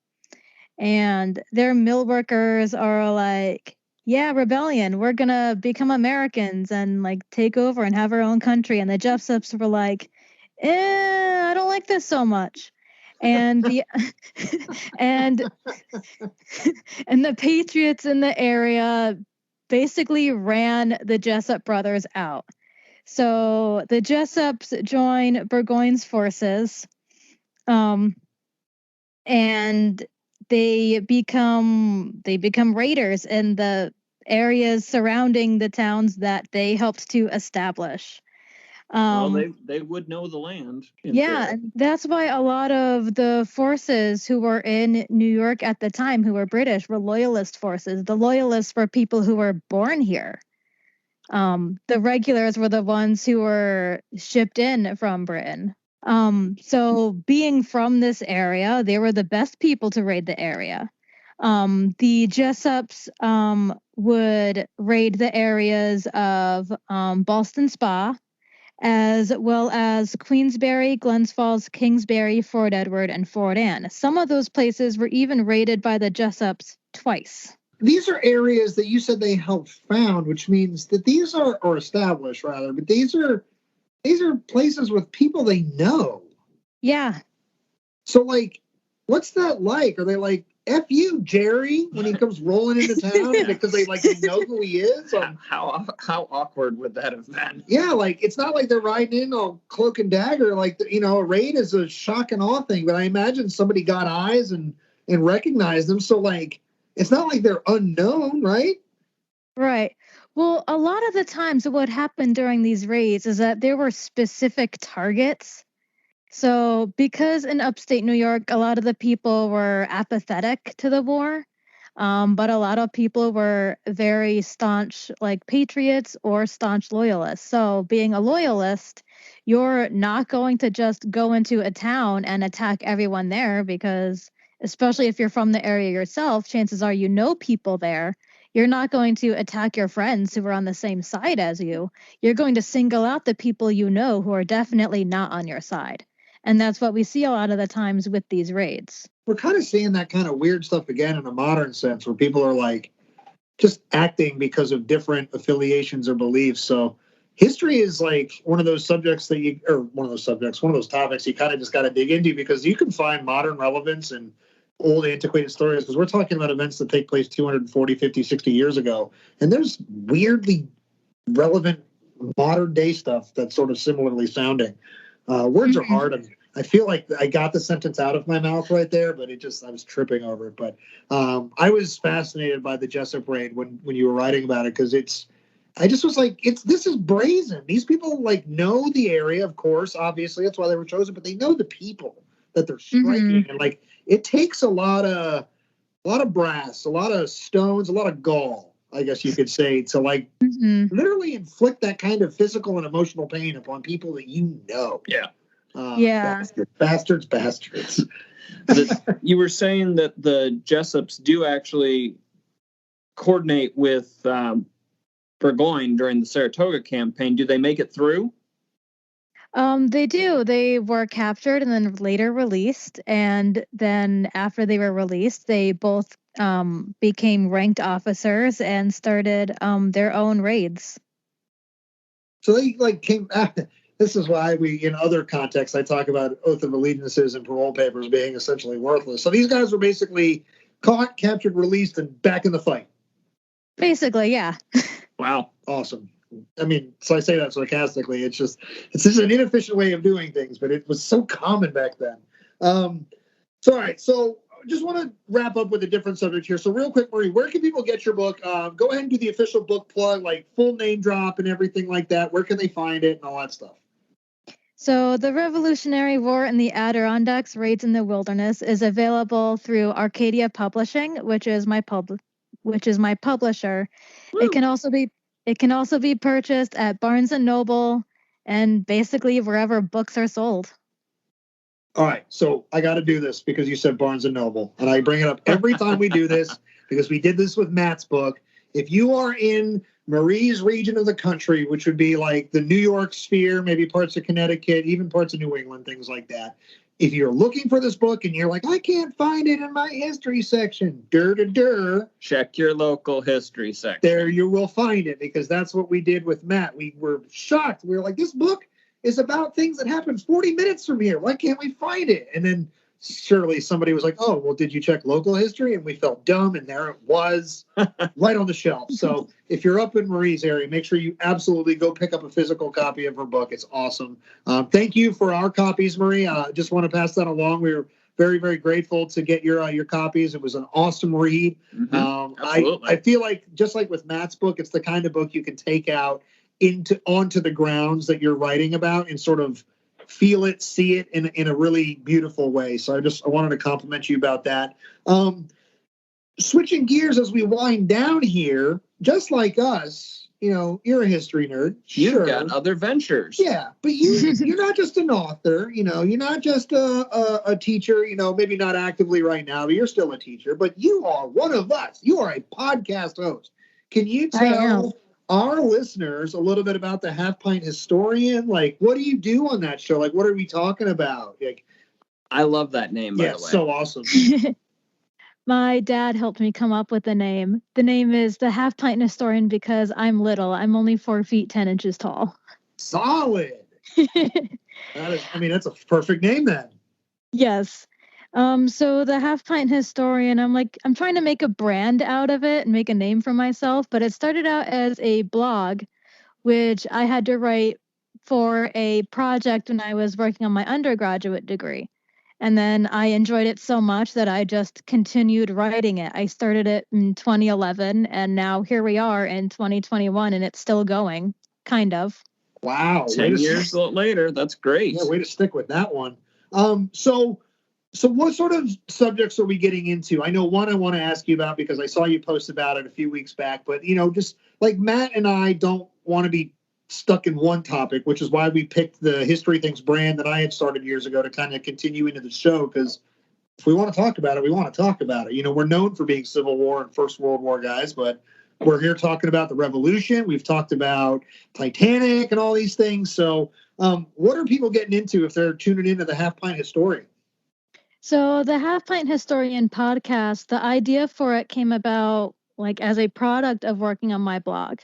and their mill workers are like, yeah, rebellion. We're going to become Americans and like take over and have our own country. And the Jessups were like, I don't like this so much. And the and the patriots in the area basically ran the Jessup brothers out. So the Jessups join Burgoyne's forces, and they become raiders in the areas surrounding the towns that they helped to establish. Well, they would know the land. Yeah, and that's why a lot of the forces who were in New York at the time, who were British, were Loyalist forces. The Loyalists were people who were born here. The regulars were the ones who were shipped in from Britain. So being from this area, they were the best people to raid the area. The Jessups would raid the areas of Boston Spa, as well as Queensberry, Glens Falls, Kingsbury, Fort Edward, and Fort Anne. Some of those places were even raided by the Jessups twice. These are areas that you said they helped found, which means that these are, or established rather, but these are places with people they know. Yeah. So, like, what's that like? Are they like, F you, Jerry, when he comes rolling into town because they know who he is? How awkward would that have been? Yeah, like, it's not like they're riding in all cloak and dagger. Like, a raid is a shock and awe thing, but I imagine somebody got eyes and recognized them. So, like, it's not like they're unknown, right? Right. Well, a lot of the times what happened during these raids is that there were specific targets. So because in upstate New York, a lot of the people were apathetic to the war, but a lot of people were very staunch, like patriots or staunch loyalists. So being a loyalist, you're not going to just go into a town and attack everyone there because, especially if you're from the area yourself, chances are you know people there. You're not going to attack your friends who are on the same side as you. You're going to single out the people you know who are definitely not on your side. And that's what we see a lot of the times with these raids. We're kind of seeing that kind of weird stuff again in a modern sense where people are like just acting because of different affiliations or beliefs. So history is like one of those topics you kind of just got to dig into because you can find modern relevance in old antiquated stories because we're talking about events that take place 240, 50, 60 years ago. And there's weirdly relevant modern day stuff that's sort of similarly sounding. Words are hard. And I feel like I got the sentence out of my mouth right there, but I was tripping over it. But I was fascinated by the Jessup raid when you were writing about it because I just was like, this is brazen. These people know the area, of course, obviously that's why they were chosen, but they know the people that they're striking. And it takes a lot of brass, a lot of stones, a lot of gall, I guess you could say, to literally inflict that kind of physical and emotional pain upon people that you know. Yeah. Yeah. Bastards. You were saying that the Jessups do actually coordinate with Burgoyne during the Saratoga campaign. Do they make it through? They do. They were captured and then later released. And then after they were released, they both became ranked officers and started their own raids. So they came. This is why in other contexts, I talk about oath of allegiances and parole papers being essentially worthless. So these guys were basically caught, captured, released, and back in the fight. Basically, yeah. Wow. Awesome. I mean, so I say that sarcastically. It's just an inefficient way of doing things, but it was so common back then. All right. So just want to wrap up with a different subject here. So real quick, Marie, where can people get your book? Go ahead and do the official book plug, full name drop and everything like that. Where can they find it and all that stuff? So the Revolutionary War in the Adirondacks, Raids in the Wilderness is available through Arcadia Publishing, which is my publisher. Woo. It can also be purchased at Barnes and Noble and basically wherever books are sold. All right, so I got to do this because you said Barnes and Noble, and I bring it up every time we do this because we did this with Matt's book. If you are in Marie's region of the country, which would be like the New York sphere, maybe parts of Connecticut, even parts of New England, things like that. If you're looking for this book and you're like, I can't find it in my history section, check your local history section. There you will find it because that's what we did with Matt. We were shocked. We were like, this book is about things that happened 40 minutes from here. Why can't we find it? And then surely somebody was like, oh, well, did you check local history? And we felt dumb, and there it was right on the shelf. So if you're up in Marie's area, make sure you absolutely go pick up a physical copy of her book. It's awesome. Thank you for our copies, Marie. Just want to pass that along. We were very, very grateful to get your copies. It was an awesome read. Absolutely. I feel like, just like with Matt's book, it's the kind of book you can take out onto the grounds that you're writing about and sort of feel it, see it in a really beautiful way. So I wanted to compliment you about that. Switching gears as we wind down here, just like us, you're a history nerd. You've got other ventures. Yeah, but you're not just an author. You're not just a teacher. Maybe not actively right now, but you're still a teacher. But you are one of us. You are a podcast host. Can you tell our listeners a little bit about the Half-pint Historian? Like, what do you do on that show? Like, what are we talking about? Like, I love that name, by the way. So awesome. My dad helped me come up with the name. The name is the Half-pint Historian because I'm little. I'm only 4 feet 10 inches tall. Solid. That's a perfect name then. Yes. So the Half-pint Historian, I'm trying to make a brand out of it and make a name for myself, but it started out as a blog, which I had to write for a project when I was working on my undergraduate degree. And then I enjoyed it so much that I just continued writing it. I started it in 2011, and now here we are in 2021, and it's still going, kind of. Wow. 10 years later, that's great. Yeah, way to stick with that one. So what sort of subjects are we getting into? I know one I want to ask you about because I saw you post about it a few weeks back, but, just like Matt and I don't want to be stuck in one topic, which is why we picked the History Things brand that I had started years ago to kind of continue into the show. Because if we want to talk about it, we want to talk about it. We're known for being Civil War and First World War guys, but we're here talking about the Revolution. We've talked about Titanic and all these things. So what are people getting into if they're tuning into the Half-pint Historian? So the Half-pint Historian podcast, the idea for it came about as a product of working on my blog.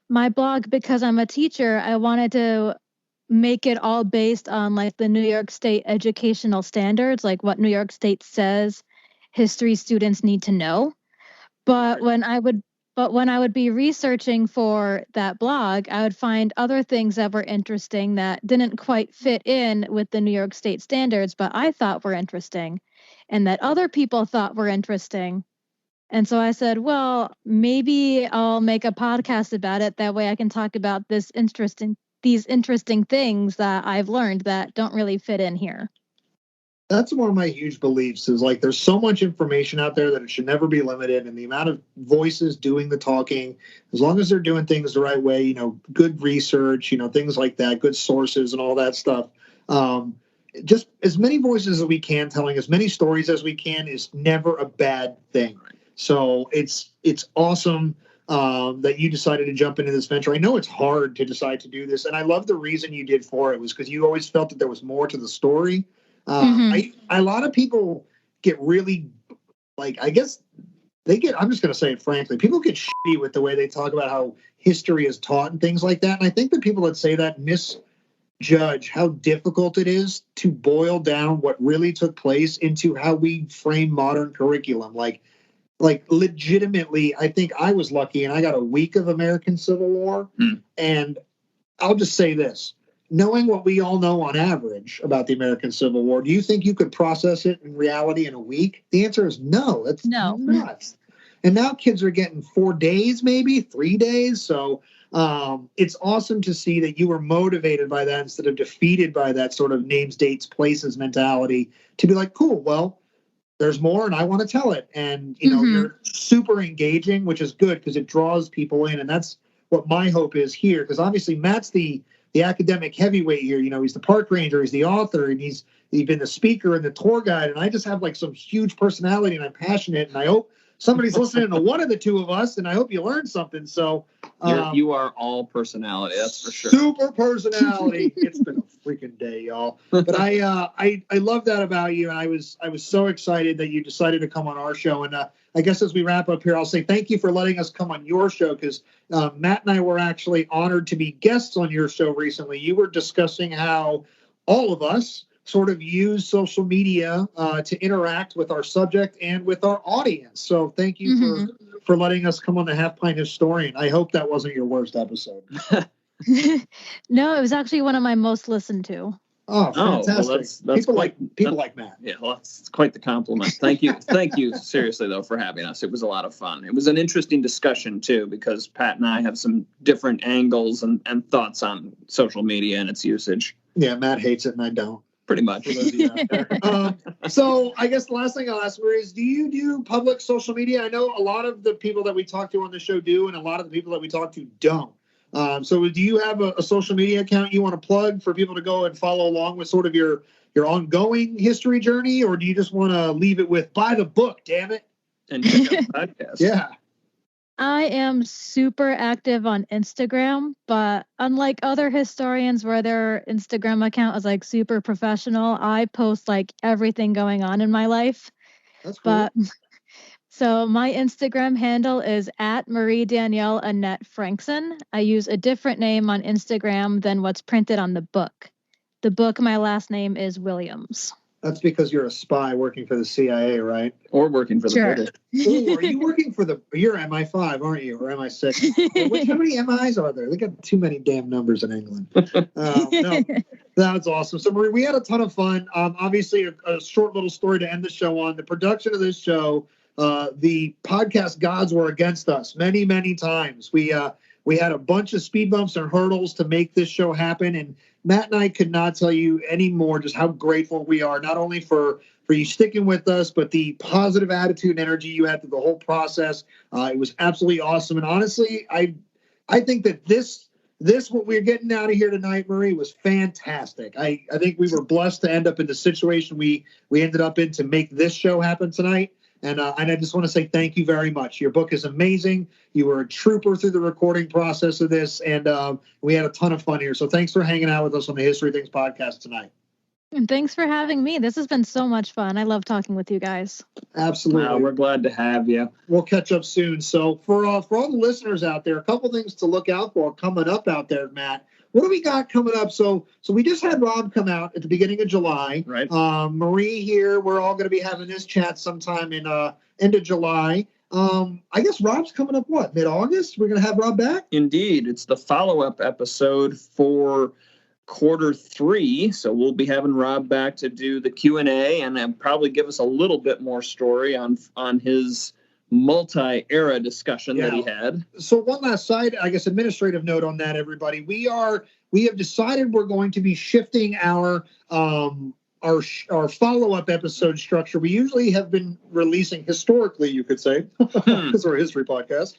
My blog, because I'm a teacher, I wanted to make it all based on the New York State educational standards, like what New York State says history students need to know. But when I would be researching for that blog, I would find other things that were interesting that didn't quite fit in with the New York State standards, but I thought were interesting and that other people thought were interesting. And so I said, well, maybe I'll make a podcast about it. That way I can talk about these interesting things that I've learned that don't really fit in here. That's one of my huge beliefs is there's so much information out there that it should never be limited. And the amount of voices doing the talking, as long as they're doing things the right way, good research, things like that, good sources and all that stuff. Just as many voices as we can, telling as many stories as we can is never a bad thing. So it's awesome that you decided to jump into this venture. I know it's hard to decide to do this, and I love the reason you did for it was because you always felt that there was more to the story. A lot of people get really, I guess I'm just going to say it frankly, people get shitty with the way they talk about how history is taught and things like that. And I think that people that say that misjudge how difficult it is to boil down what really took place into how we frame modern curriculum. Legitimately, I think I was lucky and I got a week of American Civil War. And I'll just say this, knowing what we all know on average about the American Civil War, do you think you could process it in reality in a week? The answer is no. That's nuts. And now kids are getting 4 days, maybe 3 days. So it's awesome to see that you were motivated by that instead of defeated by that sort of names, dates, places mentality to be like, cool, well, there's more and I want to tell it. And, you're super engaging, which is good because it draws people in. And that's what my hope is here. Because obviously Matt's the academic heavyweight here. He's the park ranger, he's the author, and he's been the speaker and the tour guide. And I just have some huge personality and I'm passionate. And I hope somebody's listening to one of the two of us, and I hope you learned something. So you are all personality, that's for sure. Super personality. It's been a freaking day, y'all. But I love that about you, and I was so excited that you decided to come on our show. And I guess as we wrap up here, I'll say thank you for letting us come on your show because Matt and I were actually honored to be guests on your show recently. You were discussing how all of us sort of use social media to interact with our subject and with our audience. So thank you for letting us come on the Half-pint Historian. I hope that wasn't your worst episode. No, it was actually one of my most listened to. Oh, fantastic. Well, that's people like Matt. Yeah, well, that's quite the compliment. Thank you. Thank you, seriously, though, for having us. It was a lot of fun. It was an interesting discussion, too, because Pat and I have some different angles and thoughts on social media and its usage. Yeah, Matt hates it and I don't. Pretty much. So I guess the last thing I'll ask Marie is, do you do public social media? I know a lot of the people that we talk to on the show do, and a lot of the people that we talk to don't. So do you have a social media account you want to plug for people to go and follow along with sort of your ongoing history journey, or do you just want to leave it with buy the book, damn it? And check out the podcast. Yeah. I am super active on Instagram, but unlike other historians where their Instagram account is like super professional, I post like everything going on in my life. That's cool. But so my Instagram handle is at Marie Danielle Annette Frankson. I use a different name on Instagram than what's printed on the book. The book, my last name is Williams. That's because you're a spy working for the CIA, right? Or working for the Sure. British. Ooh, are you working for you're MI5, aren't you? Or MI6? How many MIs are there? They got too many damn numbers in England. No, that's awesome. So, Marie, we had a ton of fun. Obviously, a short little story to end the show on. The production of this show, the podcast gods were against us many, many times. We had a bunch of speed bumps and hurdles to make this show happen, and Matt and I could not tell you any more just how grateful we are, not only for you sticking with us, but the positive attitude and energy you had through the whole process. It was absolutely awesome. And honestly, I think that this what we're getting out of here tonight, Marie, was fantastic. I think we were blessed to end up in the situation we ended up in to make this show happen tonight. And I just want to say thank you very much. Your book is amazing. You were a trooper through the recording process of this, and we had a ton of fun here. So thanks for hanging out with us on the History Things podcast tonight. And thanks for having me. This has been so much fun. I love talking with you guys. Absolutely. We're glad to have you. We'll catch up soon. So for all the listeners out there, a couple things to look out for coming up out there, Matt. What do we got coming up? So we just had Rob come out at the beginning of July. Right. Marie here. We're all going to be having this chat sometime in end of July. I guess Rob's coming up, what, mid-August? We're going to have Rob back? Indeed. It's the follow-up episode for quarter 3. So we'll be having Rob back to do the Q&A and probably give us a little bit more story on his multi-era discussion that he had. So one last side, I guess, administrative note on that, everybody. We have decided we're going to be shifting our follow-up episode structure. We usually have been releasing, historically, you could say, because we're a history podcast.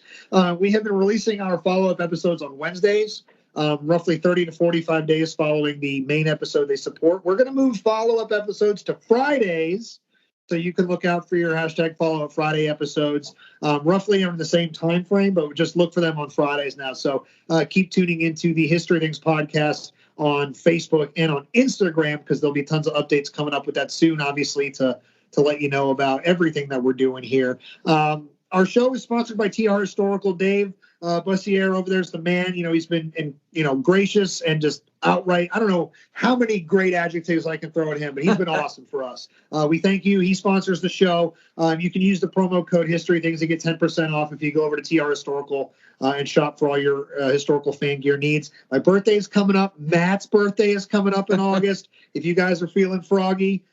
We have been releasing our follow-up episodes on Wednesdays, roughly 30 to 45 days following the main episode they support. We're going to move follow-up episodes to Fridays, so you can look out for your hashtag follow-up Friday episodes, roughly on the same time frame, but just look for them on Fridays now. So keep tuning into the History Things podcast on Facebook and on Instagram, because there'll be tons of updates coming up with that soon, obviously, to let you know about everything that we're doing here. Our show is sponsored by TR Historical. Dave Bussiere over there is the man. He's been gracious and just outright. I don't know how many great adjectives I can throw at him, but he's been awesome for us. We thank you. He sponsors the show. You can use the promo code History Things to get 10% off if you go over to TR Historical and shop for all your historical fan gear needs. My birthday is coming up. Matt's birthday is coming up in August. If you guys are feeling froggy,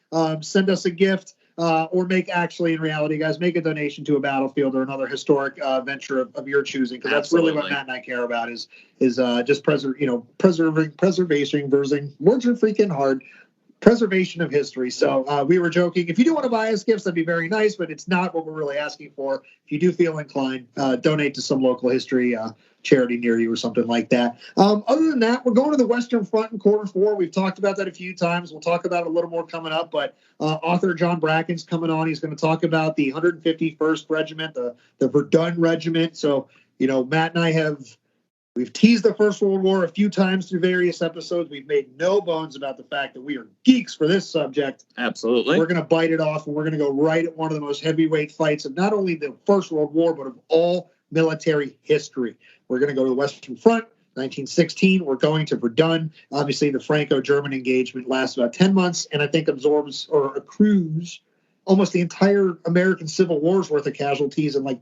send us a gift. Or in reality, guys, make a donation to a battlefield or another historic venture of your choosing, because that's really what Matt and I care about is just preservation. Words are freaking hard. Preservation of history. So we were joking. If you do want to buy us gifts, that'd be very nice, but it's not what we're really asking for. If you do feel inclined, donate to some local history charity near you or something like that. Other than that, we're going to the Western Front in quarter 4. We've talked about that a few times. We'll talk about it a little more coming up, but author John Bracken's coming on. He's going to talk about the 151st Regiment, the Verdun Regiment. So, Matt and I we've teased the First World War a few times through various episodes. We've made no bones about the fact that we are geeks for this subject. Absolutely. We're going to bite it off, and we're going to go right at one of the most heavyweight fights of not only the First World War, but of all military history. We're going to go to the Western Front, 1916. We're going to Verdun. Obviously, the Franco-German engagement lasts about 10 months, and I think absorbs or accrues almost the entire American Civil War's worth of casualties in like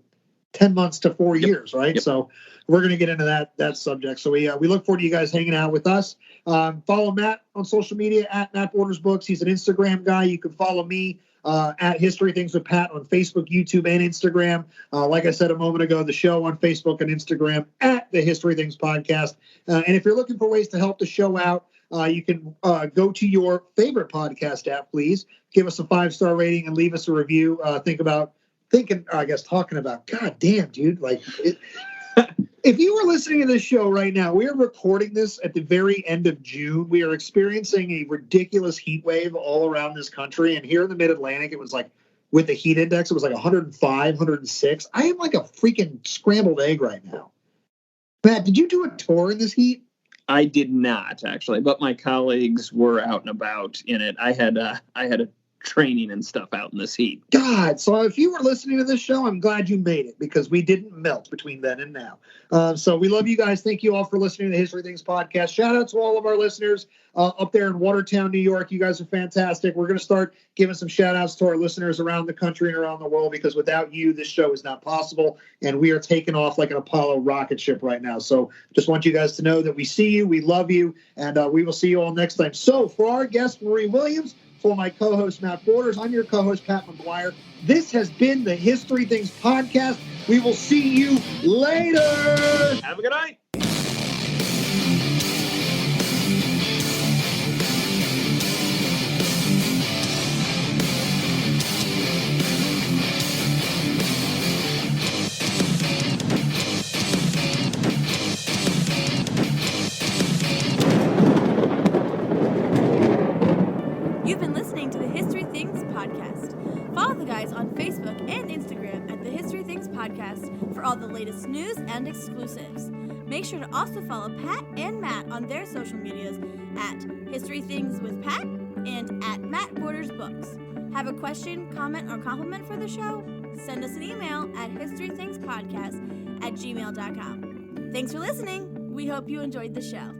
10 months to 4 years, right? Yep. So we're going to get into that subject. So we look forward to you guys hanging out with us. Follow Matt on social media at Matt Borders Books. He's an Instagram guy. You can follow me at History Things with Pat on Facebook, YouTube, and Instagram. Like I said a moment ago, the show on Facebook and Instagram at the History Things Podcast. And if you're looking for ways to help the show out, you can go to your favorite podcast app, please. Give us a 5-star rating and leave us a review. Talking about, God damn, dude. If you were listening to this show right now, we are recording this at the very end of June. We are experiencing a ridiculous heat wave all around this country. And here in the mid-Atlantic, it was like, with the heat index, it was like 105, 106. I am like a freaking scrambled egg right now. Matt, did you do a tour in this heat? I did not, actually, but my colleagues were out and about in it. I had a training and stuff out in this heat. God, so if you were listening to this show, I'm glad you made it because we didn't melt between then and now. So we love you guys. Thank you all for listening to the History Things podcast. Shout out to all of our listeners up there in Watertown, New York. You guys are fantastic. We're going to start giving some shout outs to our listeners around the country and around the world because without you, this show is not possible. And we are taking off like an Apollo rocket ship right now. So just want you guys to know that we see you, we love you, and we will see you all next time. So for our guest, Marie Williams, for my co-host, Matt Borders, I'm your co-host, Pat McGuire. This has been the History Things podcast. We will see you later. Have a good night. You've been listening to the History Things podcast. Follow the guys on Facebook and Instagram at the History Things podcast for all the latest news and exclusives. Make sure to also follow Pat and Matt on their social medias at History Things with Pat and at Matt Borders Books. Have a question, comment, or compliment for the show? Send us an email at historythingspodcast@gmail.com. Thanks for listening. We hope you enjoyed the show.